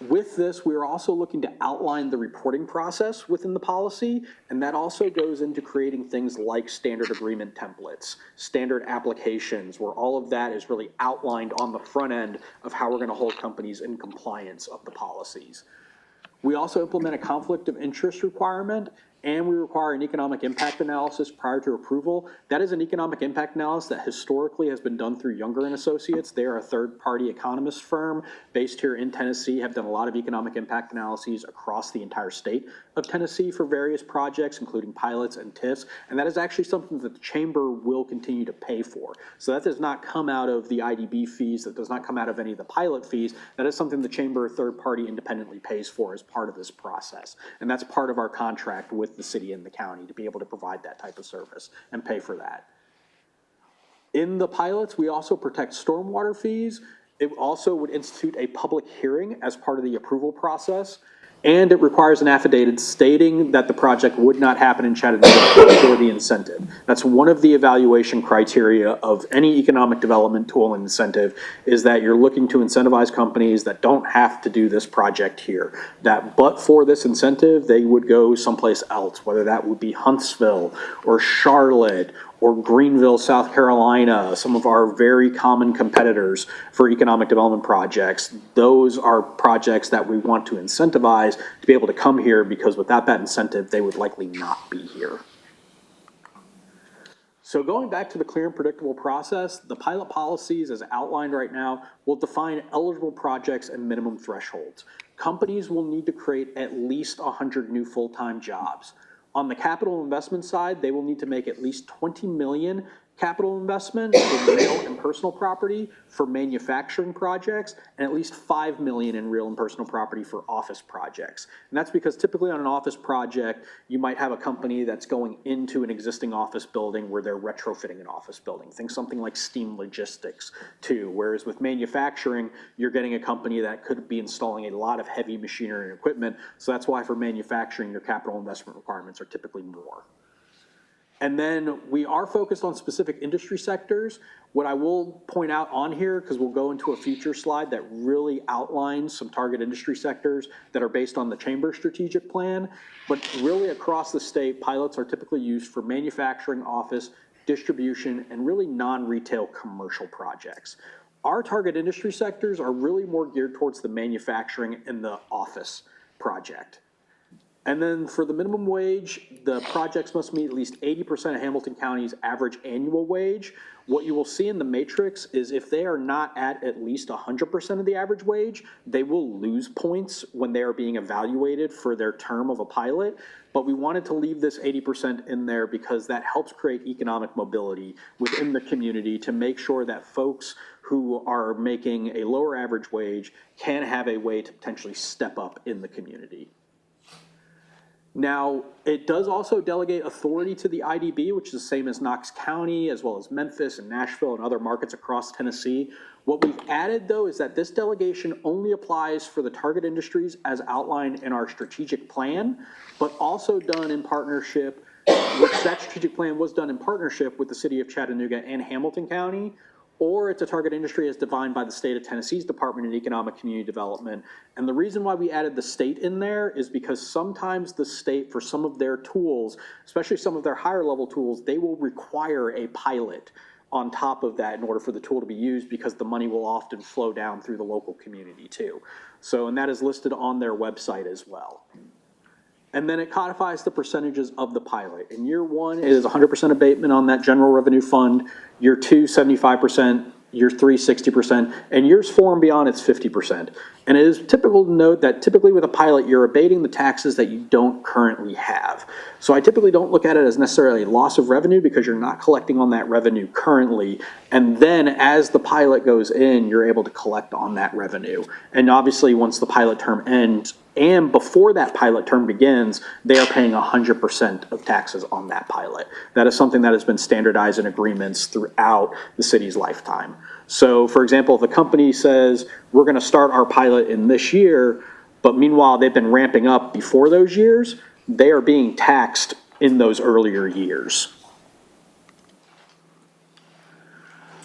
With this, we are also looking to outline the reporting process within the policy, and that also goes into creating things like standard agreement templates, standard applications, where all of that is really outlined on the front end of how we're going to hold companies in compliance of the policies. We also implement a conflict of interest requirement, and we require an economic impact analysis prior to approval. That is an economic impact analysis that historically has been done through Younger and Associates. They are a third-party economist firm based here in Tennessee, have done a lot of economic impact analyses across the entire state of Tennessee for various projects, including pilots and TIFs, and that is actually something that the chamber will continue to pay for. So that does not come out of the IDB fees, that does not come out of any of the pilot fees. That is something the chamber third-party independently pays for as part of this process. And that's part of our contract with the city and the county to be able to provide that type of service and pay for that. In the pilots, we also protect stormwater fees. It also would institute a public hearing as part of the approval process. And it requires an affidavit stating that the project would not happen in Chattanooga for the incentive. That's one of the evaluation criteria of any economic development tool and incentive, is that you're looking to incentivize companies that don't have to do this project here. That but for this incentive, they would go someplace else, whether that would be Huntsville or Charlotte or Greenville, South Carolina, some of our very common competitors for economic development projects. Those are projects that we want to incentivize to be able to come here, because without that incentive, they would likely not be here. So going back to the clear and predictable process, the pilot policies as outlined right now will define eligible projects and minimum thresholds. Companies will need to create at least 100 new full-time jobs. On the capital investment side, they will need to make at least 20 million capital investment in real and personal property for manufacturing projects, and at least 5 million in real and personal property for office projects. And that's because typically on an office project, you might have a company that's going into an existing office building where they're retrofitting an office building. Think something like Steam Logistics too, whereas with manufacturing, you're getting a company that could be installing a lot of heavy machinery and equipment. So that's why for manufacturing, your capital investment requirements are typically more. And then we are focused on specific industry sectors. What I will point out on here, because we'll go into a future slide that really outlines some target industry sectors that are based on the chamber strategic plan, but really across the state, pilots are typically used for manufacturing, office, distribution, and really non-retail commercial projects. Our target industry sectors are really more geared towards the manufacturing and the office project. And then for the minimum wage, the projects must meet at least 80% of Hamilton County's average annual wage. What you will see in the matrix is if they are not at least 100% of the average wage, they will lose points when they are being evaluated for their term of a pilot. But we wanted to leave this 80% in there because that helps create economic mobility within the community to make sure that folks who are making a lower average wage can have a way to potentially step up in the community. Now, it does also delegate authority to the IDB, which is the same as Knox County, as well as Memphis and Nashville and other markets across Tennessee. What we've added, though, is that this delegation only applies for the target industries as outlined in our strategic plan, but also done in partnership, which that strategic plan was done in partnership with the city of Chattanooga and Hamilton County, or it's a target industry as defined by the state of Tennessee's Department of Economic Community Development. And the reason why we added the state in there is because sometimes the state, for some of their tools, especially some of their higher level tools, they will require a pilot on top of that in order for the tool to be used, because the money will often flow down through the local community too. So, and that is listed on their website as well. And then it codifies the percentages of the pilot. In year one, it is 100% abatement on that general revenue fund. Year two, 75%. Year three, 60%. And years 4 and beyond, it's 50%. And it is typical to note that typically with a pilot, you're abating the taxes that you don't currently have. So I typically don't look at it as necessarily a loss of revenue, because you're not collecting on that revenue currently. And then as the pilot goes in, you're able to collect on that revenue. And obviously, once the pilot term ends, and before that pilot term begins, they are paying 100% of taxes on that pilot. That is something that has been standardized in agreements throughout the city's lifetime. So, for example, if a company says, we're going to start our pilot in this year, but meanwhile they've been ramping up before those years, they are being taxed in those earlier years.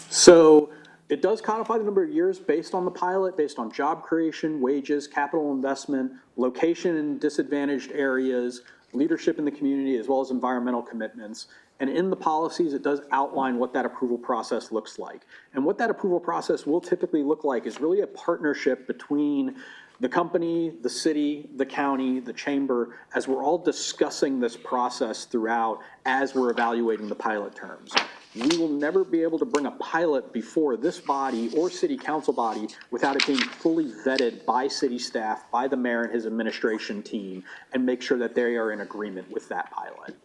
So it does codify the number of years based on the pilot, based on job creation, wages, capital investment, location in disadvantaged areas, leadership in the community, as well as environmental commitments. And in the policies, it does outline what that approval process looks like. And what that approval process will typically look like is really a partnership between the company, the city, the county, the chamber, as we're all discussing this process throughout as we're evaluating the pilot terms. We will never be able to bring a pilot before this body or city council body without it being fully vetted by city staff, by the mayor and his administration team, and make sure that they are in agreement with that pilot.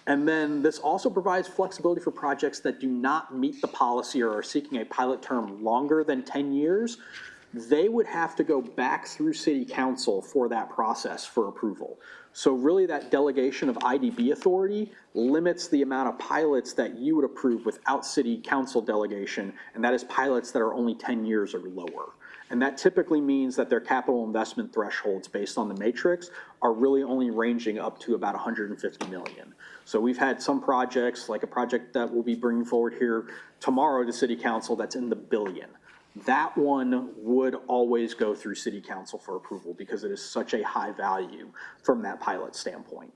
And then this also provides flexibility for projects that do not meet the policy or are seeking a pilot term longer than 10 years. They would have to go back through city council for that process for approval. So really that delegation of IDB authority limits the amount of pilots that you would approve without city council delegation, and that is pilots that are only 10 years or lower. And that typically means that their capital investment thresholds based on the matrix are really only ranging up to about 150 million. So we've had some projects, like a project that we'll be bringing forward here tomorrow to city council that's in the billion. That one would always go through city council for approval because it is such a high value from that pilot standpoint.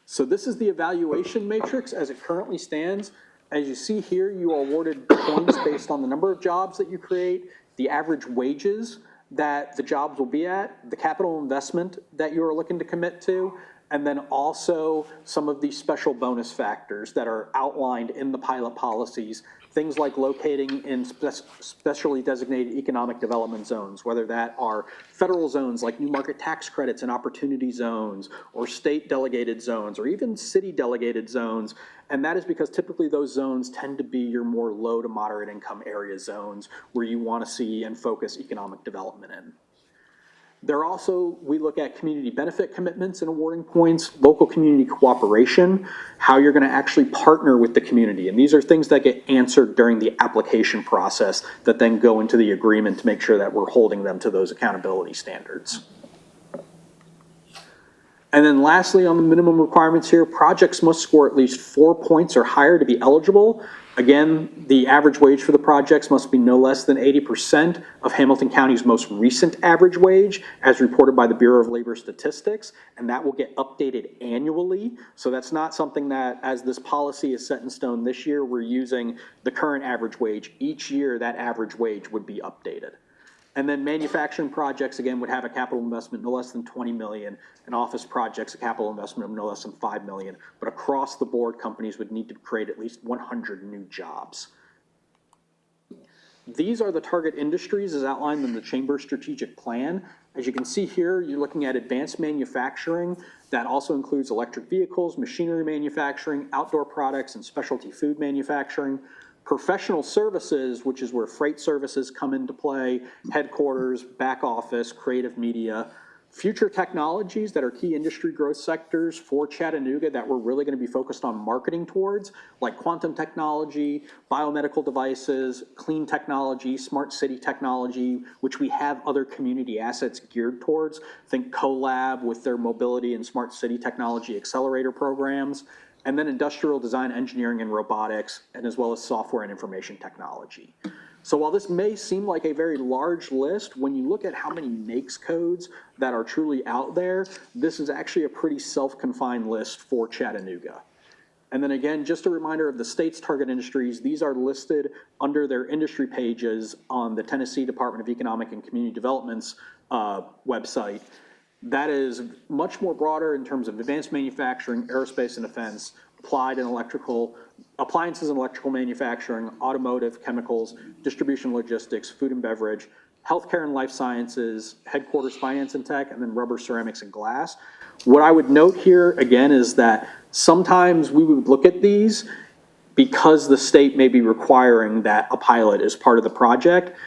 So this is the evaluation matrix as it currently stands. As you see here, you are awarded points based on the number of jobs that you create, the average wages that the jobs will be at, the capital investment that you are looking to commit to, and then also some of these special bonus factors that are outlined in the pilot policies. Things like locating in specially designated economic development zones, whether that are federal zones like new market tax credits and opportunity zones, or state delegated zones, or even city delegated zones. And that is because typically those zones tend to be your more low to moderate income area zones where you want to see and focus economic development in. There also, we look at community benefit commitments and awarding points, local community cooperation, how you're going to actually partner with the community. And these are things that get answered during the application process that then go into the agreement to make sure that we're holding them to those accountability standards. And then lastly, on the minimum requirements here, projects must score at least 4 points or higher to be eligible. Again, the average wage for the projects must be no less than 80% of Hamilton County's most recent average wage, as reported by the Bureau of Labor Statistics, and that will get updated annually. So that's not something that, as this policy is set in stone this year, we're using the current average wage. Each year, that average wage would be updated. And then manufacturing projects, again, would have a capital investment no less than 20 million, and office projects, a capital investment of no less than 5 million. But across the board, companies would need to create at least 100 new jobs. These are the target industries as outlined in the Chamber Strategic Plan. As you can see here, you're looking at advanced manufacturing. That also includes electric vehicles, machinery manufacturing, outdoor products, and specialty food manufacturing. Professional services, which is where freight services come into play, headquarters, back office, creative media. Future technologies that are key industry growth sectors for Chattanooga that we're really going to be focused on marketing towards, like quantum technology, biomedical devices, clean technology, smart city technology, which we have other community assets geared towards. Think CoLab with their mobility and smart city technology accelerator programs. And then industrial design, engineering, and robotics, and as well as software and information technology. So while this may seem like a very large list, when you look at how many NAICS codes that are truly out there, this is actually a pretty self-confined list for Chattanooga. And then again, just a reminder of the state's target industries. These are listed under their industry pages on the Tennessee Department of Economic and Community Development's website. That is much more broader in terms of advanced manufacturing, aerospace and defense, applied and electrical, appliances and electrical manufacturing, automotive, chemicals, distribution logistics, food and beverage, healthcare and life sciences, headquarters finance and tech, and then rubber, ceramics, and glass. What I would note here again is that sometimes we would look at these because the state may be requiring that a pilot is part of the project.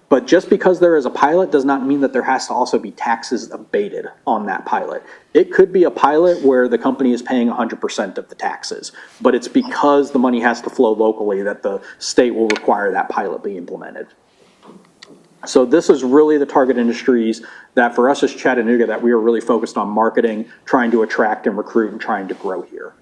But just because there is a pilot does not mean that there has to also be taxes abated on that pilot. It could be a pilot where the company is paying 100% of the taxes, but it's because the money has to flow locally that the state will require that pilot be implemented. So this is really the target industries that for us as Chattanooga that we are really focused on marketing, trying to attract and recruit and trying to grow here.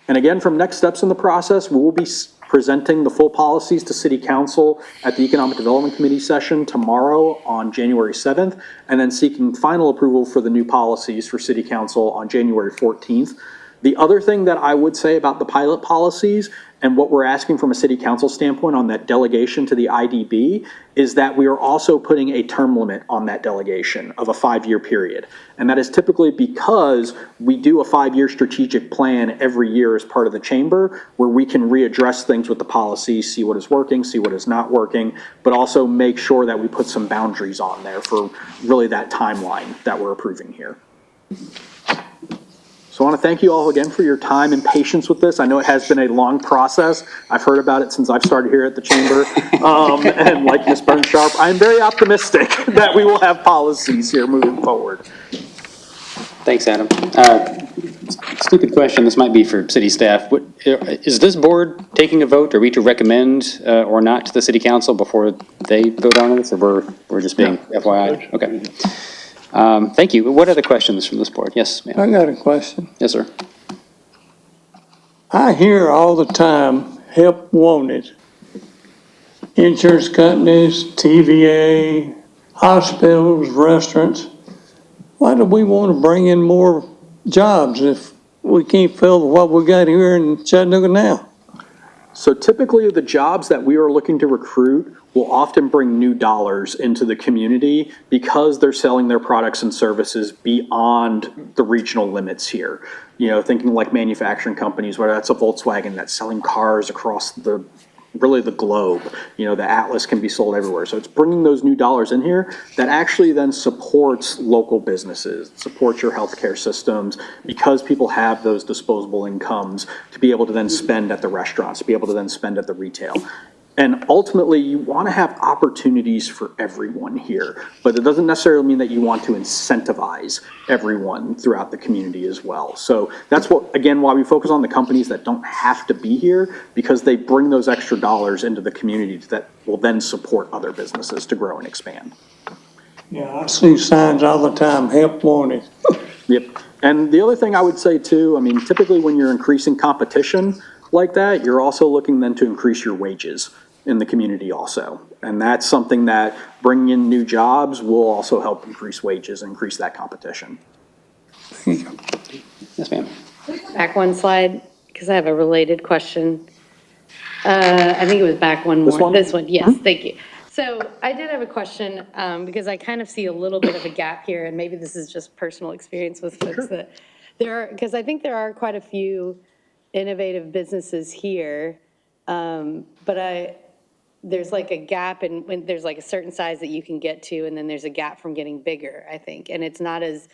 And again, from next steps in the process, we will be presenting the full policies to City Council at the Economic Development Committee session tomorrow on January 7th, and then seeking final approval for the new policies for City Council on January 14th. The other thing that I would say about the pilot policies and what we're asking from a city council standpoint on that delegation to the IDB is that we are also putting a term limit on that delegation of a 5-year period. And that is typically because we do a 5-year strategic plan every year as part of the chamber, where we can readdress things with the policies, see what is working, see what is not working, but also make sure that we put some boundaries on there for really that timeline that we're approving here. So I want to thank you all again for your time and patience with this. I know it has been a long process. I've heard about it since I've started here at the chamber. And like Ms. Burnsharp, I'm very optimistic that we will have policies here moving forward. Thanks, Adam. Stupid question, this might be for city staff. Is this board taking a vote? Are we to recommend or not to the city council before they vote on this, or we're just being FYI? Okay. Thank you. What other questions from this board? Yes, ma'am. I got a question. Yes, sir. I hear all the time, help wanted. Insurance companies, TVA, hospitals, restaurants. Why do we want to bring in more jobs if we can't fill what we got here in Chattanooga now? So typically the jobs that we are looking to recruit will often bring new dollars into the community because they're selling their products and services beyond the regional limits here. You know, thinking like manufacturing companies, whether that's a Volkswagen that's selling cars across the globe. You know, the Atlas can be sold everywhere. So it's bringing those new dollars in here that actually then supports local businesses, supports your healthcare systems, because people have those disposable incomes to be able to then spend at the restaurants, to be able to then spend at the retail. And ultimately, you want to have opportunities for everyone here, but it doesn't necessarily mean that you want to incentivize everyone throughout the community as well. So that's what, again, why we focus on the companies that don't have to be here, because they bring those extra dollars into the community that will then support other businesses to grow and expand. Yeah, I see signs all the time, help wanted. Yep. And the other thing I would say too, I mean, typically when you're increasing competition like that, you're also looking then to increase your wages in the community also. And that's something that bringing in new jobs will also help increase wages and increase that competition. Yes, ma'am. Back one slide, because I have a related question. I think it was back one more. This one? This one, yes, thank you. So I did have a question, because I kind of see a little bit of a gap here, and maybe this is just personal experience with folks that there are, because I think there are quite a few innovative businesses here, but there's like a gap, and when there's like a certain size that you can get to, and then there's a gap from getting bigger, I think, and it's not as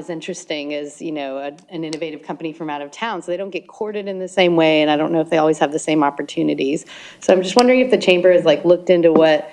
interesting as, you know, an innovative company from out of town, so they don't get courted in the same way, and I don't know if they always have the same opportunities. So I'm just wondering if the chamber has like looked into what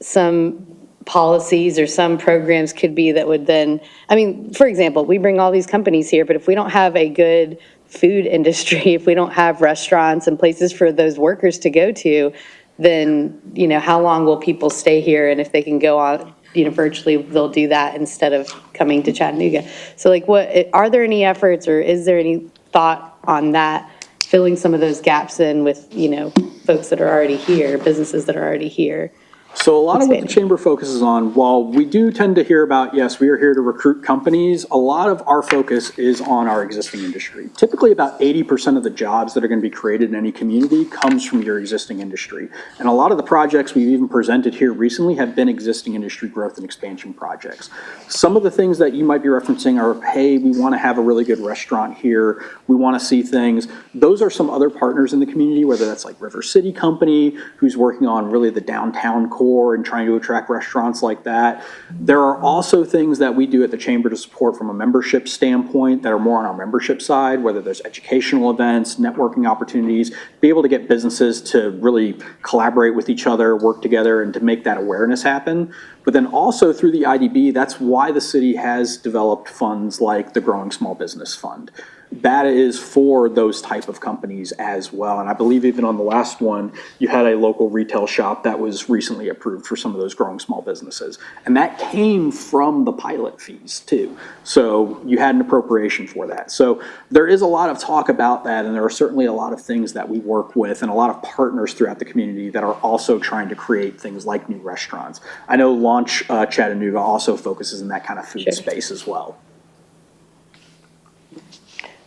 some policies or some programs could be that would then, I mean, for example, we bring all these companies here, but if we don't have a good food industry, if we don't have restaurants and places for those workers to go to, then, you know, how long will people stay here? And if they can go on, you know, virtually, they'll do that instead of coming to Chattanooga. So like, are there any efforts, or is there any thought on that, filling some of those gaps in with, you know, folks that are already here, businesses that are already here? So a lot of what the chamber focuses on, while we do tend to hear about, yes, we are here to recruit companies, a lot of our focus is on our existing industry. Typically about 80% of the jobs that are going to be created in any community comes from your existing industry. And a lot of the projects we've even presented here recently have been existing industry growth and expansion projects. Some of the things that you might be referencing are, hey, we want to have a really good restaurant here, we want to see things. Those are some other partners in the community, whether that's like River City Company, who's working on really the downtown core and trying to attract restaurants like that. There are also things that we do at the chamber to support from a membership standpoint that are more on our membership side, whether there's educational events, networking opportunities, be able to get businesses to really collaborate with each other, work together, and to make that awareness happen. But then also through the IDB, that's why the city has developed funds like the Growing Small Business Fund. That is for those type of companies as well. And I believe even on the last one, you had a local retail shop that was recently approved for some of those growing small businesses. And that came from the pilot fees too. So you had an appropriation for that. So there is a lot of talk about that, and there are certainly a lot of things that we work with and a lot of partners throughout the community that are also trying to create things like new restaurants. I know Launch Chattanooga also focuses in that kind of food space as well.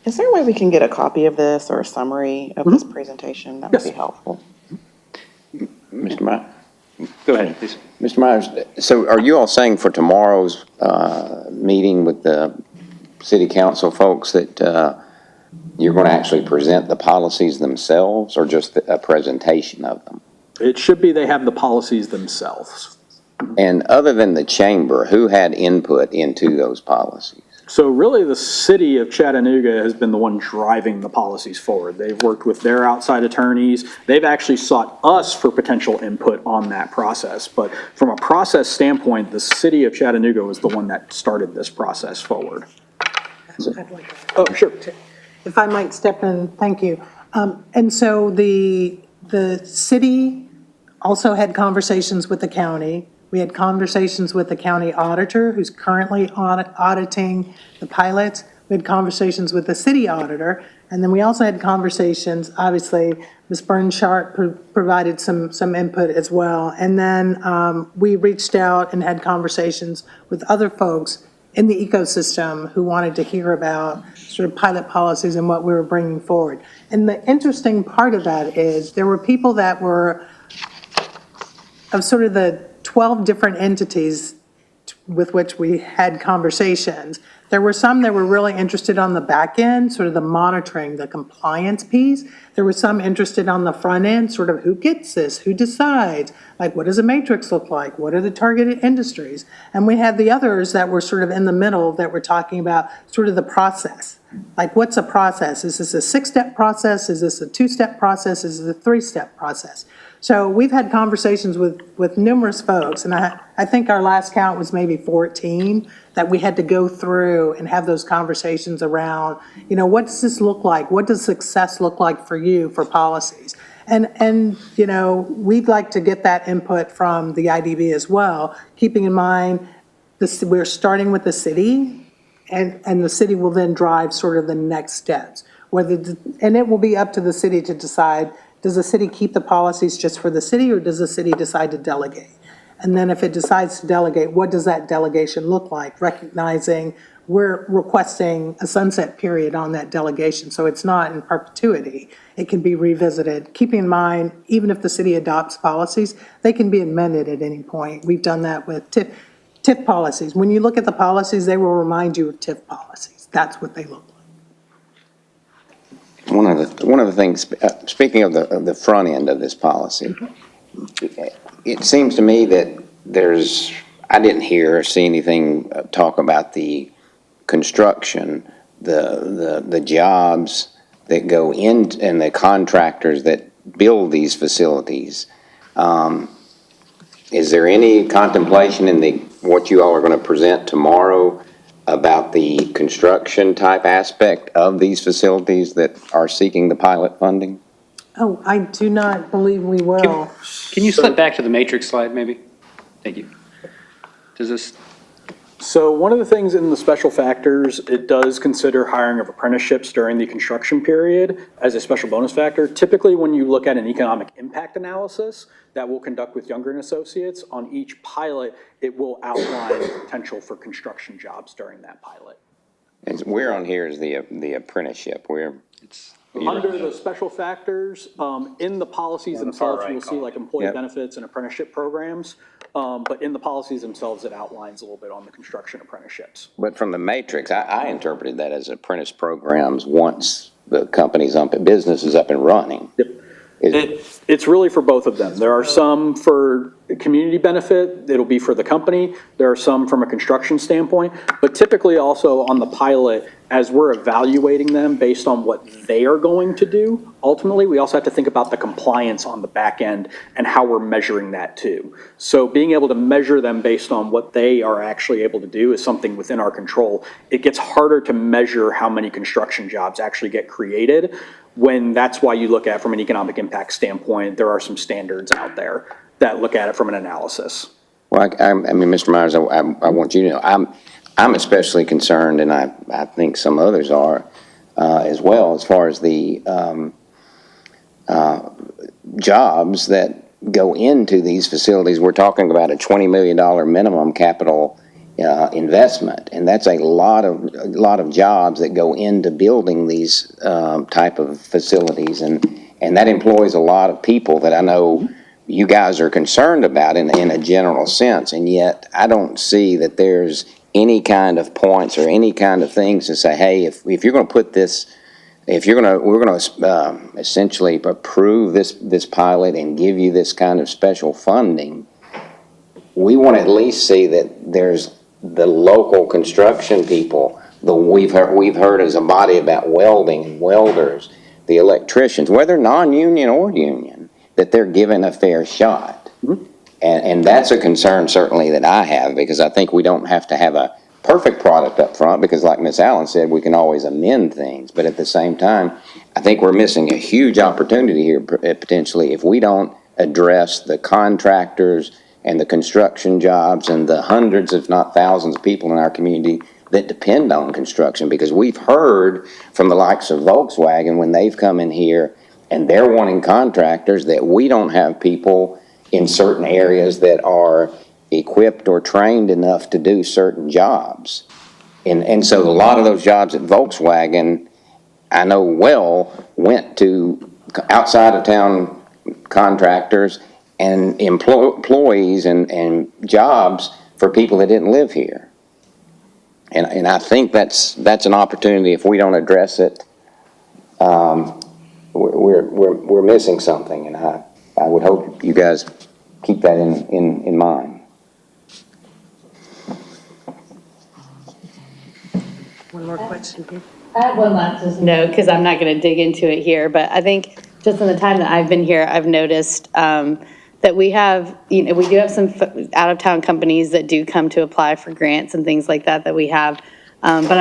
Is there a way we can get a copy of this or a summary of this presentation? That would be helpful. Mr. Myers? Go ahead, please. Mr. Myers, so are you all saying for tomorrow's meeting with the city council folks that you're going to actually present the policies themselves or just a presentation of them? It should be they have the policies themselves. And other than the chamber, who had input into those policies? So really, the city of Chattanooga has been the one driving the policies forward. They've worked with their outside attorneys. They've actually sought us for potential input on that process. But from a process standpoint, the city of Chattanooga was the one that started this process forward. I'd like to- Oh, sure. If I might step in, thank you. And so the city also had conversations with the county. We had conversations with the county auditor, who's currently auditing the pilots. We had conversations with the city auditor. And then we also had conversations, obviously, Ms. Bernhardt provided some input as well. And then we reached out and had conversations with other folks in the ecosystem who wanted to hear about sort of pilot policies and what we were bringing forward. And the interesting part of that is there were people that were of sort of the 12 different entities with which we had conversations. There were some that were really interested on the back end, sort of the monitoring, the compliance piece. There were some interested on the front end, sort of who gets this, who decides, like what does a matrix look like, what are the targeted industries? And we had the others that were sort of in the middle that were talking about sort of the process. Like what's a process? Is this a 6-step process? Is this a 2-step process? Is this a 3-step process? So we've had conversations with numerous folks, and I think our last count was maybe 14, that we had to go through and have those conversations around, you know, what does this look like? What does success look like for you for policies? And you know, we'd like to get that input from the IDB as well, keeping in mind this, we're starting with the city, and the city will then drive sort of the next steps. And it will be up to the city to decide, does the city keep the policies just for the city, or does the city decide to delegate? And then if it decides to delegate, what does that delegation look like? Recognizing we're requesting a sunset period on that delegation, so it's not in perpetuity. It can be revisited. Keeping in mind, even if the city adopts policies, they can be amended at any point. We've done that with TIF policies. When you look at the policies, they will remind you of TIF policies. That's what they look like. One of the things, speaking of the front end of this policy, it seems to me that I didn't hear or see anything talk about the construction, the jobs that go in, and the contractors that build these facilities. Is there any contemplation in what you all are going to present tomorrow about the construction type aspect of these facilities that are seeking the pilot funding? Oh, I do not believe we will. Can you slip back to the matrix slide, maybe? Thank you. Does this? So one of the things in the special factors, it does consider hiring of apprenticeships during the construction period as a special bonus factor. Typically, when you look at an economic impact analysis that we'll conduct with Younger and Associates, on each pilot, it will outline potential for construction jobs during that pilot. And where on here is the apprenticeship? Under the special factors, in the policies themselves, you'll see like employee benefits and apprenticeship programs. But in the policies themselves, it outlines a little bit on the construction apprenticeships. But from the matrix, I interpreted that as apprentice programs once the company's business is up and running. Yep. It's really for both of them. There are some for community benefit, it'll be for the company. There are some from a construction standpoint, but typically also on the pilot, as we're evaluating them based on what they are going to do, ultimately, we also have to think about the compliance on the back end and how we're measuring that too. So being able to measure them based on what they are actually able to do is something within our control. It gets harder to measure how many construction jobs actually get created, when that's why you look at, from an economic impact standpoint, there are some standards out there that look at it from an analysis. Well, I mean, Mr. Myers, I want you to know, I'm especially concerned, and I think some others are as well, as far as the jobs that go into these facilities. We're talking about a $20 million minimum capital investment, and that's a lot of jobs that go into building these type of facilities, and that employs a lot of people that I know you guys are concerned about in a general sense, and yet I don't see that there's any kind of points or any kind of things to say, hey, if you're going to put this, we're going to essentially approve this pilot and give you this kind of special funding, we want to at least see that there's the local construction people, we've heard as a body about welding and welders, the electricians, whether non-union or union, that they're given a fair shot. And that's a concern certainly that I have, because I think we don't have to have a perfect product up front, because like Ms. Allen said, we can always amend things. But at the same time, I think we're missing a huge opportunity here potentially if we don't address the contractors and the construction jobs and the hundreds, if not thousands of people in our community that depend on construction. Because we've heard from the likes of Volkswagen when they've come in here and they're wanting contractors, that we don't have people in certain areas that are equipped or trained enough to do certain jobs. And so a lot of those jobs at Volkswagen, I know well, went to outside of town contractors and employees and jobs for people that didn't live here. And I think that's an opportunity. If we don't address it, we're missing something, and I would hope you guys keep that in mind. One more question here. I have one last just note, because I'm not going to dig into it here, but I think just in the time that I've been here, I've noticed that we have, we do have some out-of-town companies that do come to apply for grants and things like that we have. But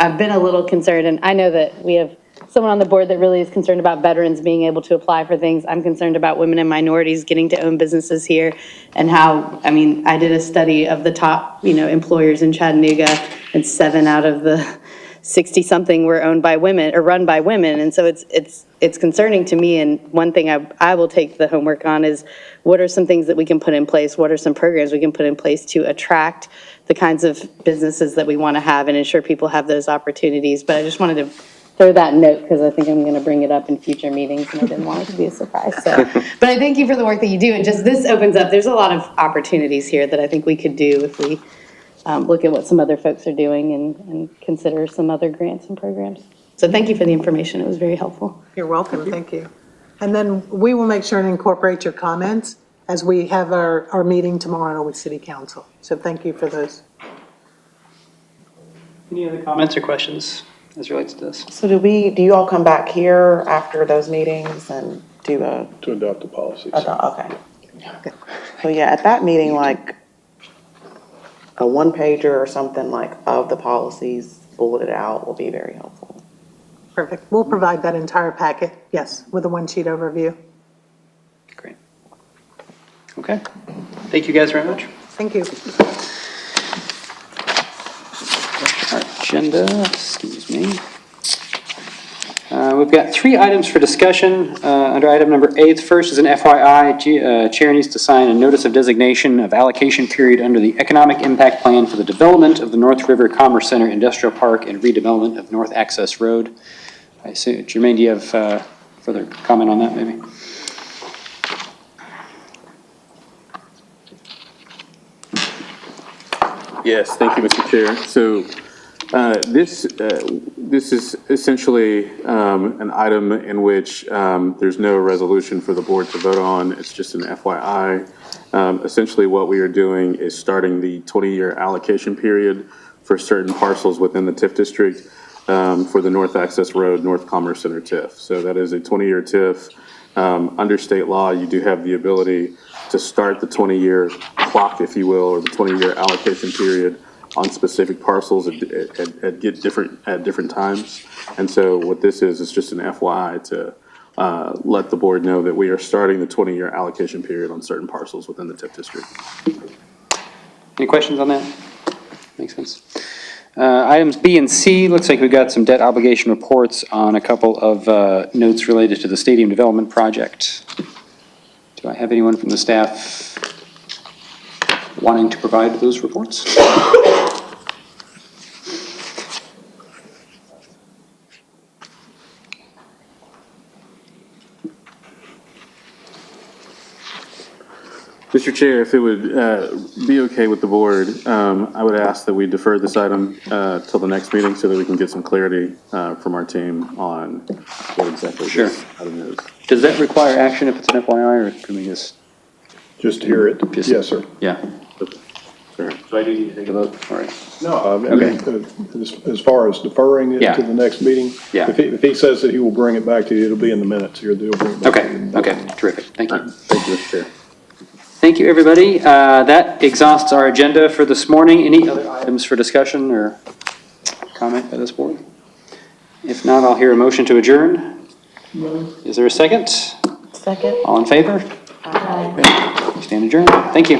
I've been a little concerned, and I know that we have someone on the board that really is concerned about veterans being able to apply for things. I'm concerned about women and minorities getting to own businesses here, and how, I did a study of the top, employers in Chattanooga, and 7 out of the 60-something were owned by women or run by women. And so it's concerning to me. And one thing I will take the homework on is, what are some things that we can put in place? What are some programs we can put in place to attract the kinds of businesses that we want to have and ensure people have those opportunities? But I just wanted to throw that note, because I think I'm going to bring it up in future meetings, and I didn't want it to be a surprise. So, but I thank you for the work that you do. And just this opens up, there's a lot of opportunities here that I think we could do if we look at what some other folks are doing and consider some other grants and programs. So thank you for the information. It was very helpful. You're welcome, thank you. And then we will make sure and incorporate your comments as we have our meeting tomorrow with City Council. So thank you for those. Any other comments or questions as relates to this? So do you all come back here after those meetings and do To adopt the policies. okay. So yeah, at that meeting, like a one-pager or something like of the policies bulleted out will be very helpful. Perfect. We'll provide that entire packet, yes, with a one-sheet overview. Great. Okay. Thank you guys very much. Thank you. Our agenda, excuse me. We've got 3 items for discussion. Under item number 8, first is an FYI. Chair needs to sign a notice of designation of allocation period under the Economic Impact Plan for the development of the North River Commerce Center Industrial Park and redevelopment of North Access Road. I assume, Jermaine, do you have further comment on that, maybe? Yes, thank you, Mr. Chair. So this is essentially an item in which there's no resolution for the board to vote on. It's just an FYI. Essentially what we are doing is starting the 20-year allocation period for certain parcels within the TIF district for the North Access Road, North Commerce Center TIF. So that is a 20-year TIF. Under state law, you do have the ability to start the 20-year clock, if you will, or the 20-year allocation period on specific parcels at different times. And so what this is just an FYI to let the board know that we are starting the 20-year allocation period on certain parcels within the TIF district. Any questions on that? Makes sense. Items B and C, looks like we've got some debt obligation reports on a couple of notes related to the stadium development project. Do I have anyone from the staff wanting to provide those reports? Mr. Chair, if it would be okay with the board, I would ask that we defer this item till the next meeting so that we can get some clarity from our team on what exactly Sure. this item is. Does that require action if it's an FYI, or can we just? Just to hear it. Just- Yes, sir. Yeah. Sure. So I do need to take a vote, all right. No, I mean, as far as deferring it Yeah. to the next meeting, Yeah. if he says that he will bring it back to you, it'll be in the minutes here. They'll bring it back to Okay, you. okay, terrific, thank you. Thank you, Mr. Chair. Thank you, everybody. That exhausts our agenda for this morning. Any other items for discussion or comment by this board? If not, I'll hear a motion to adjourn. Is there a second? Second? All in favor? Aye. Stand adjourned. Thank you.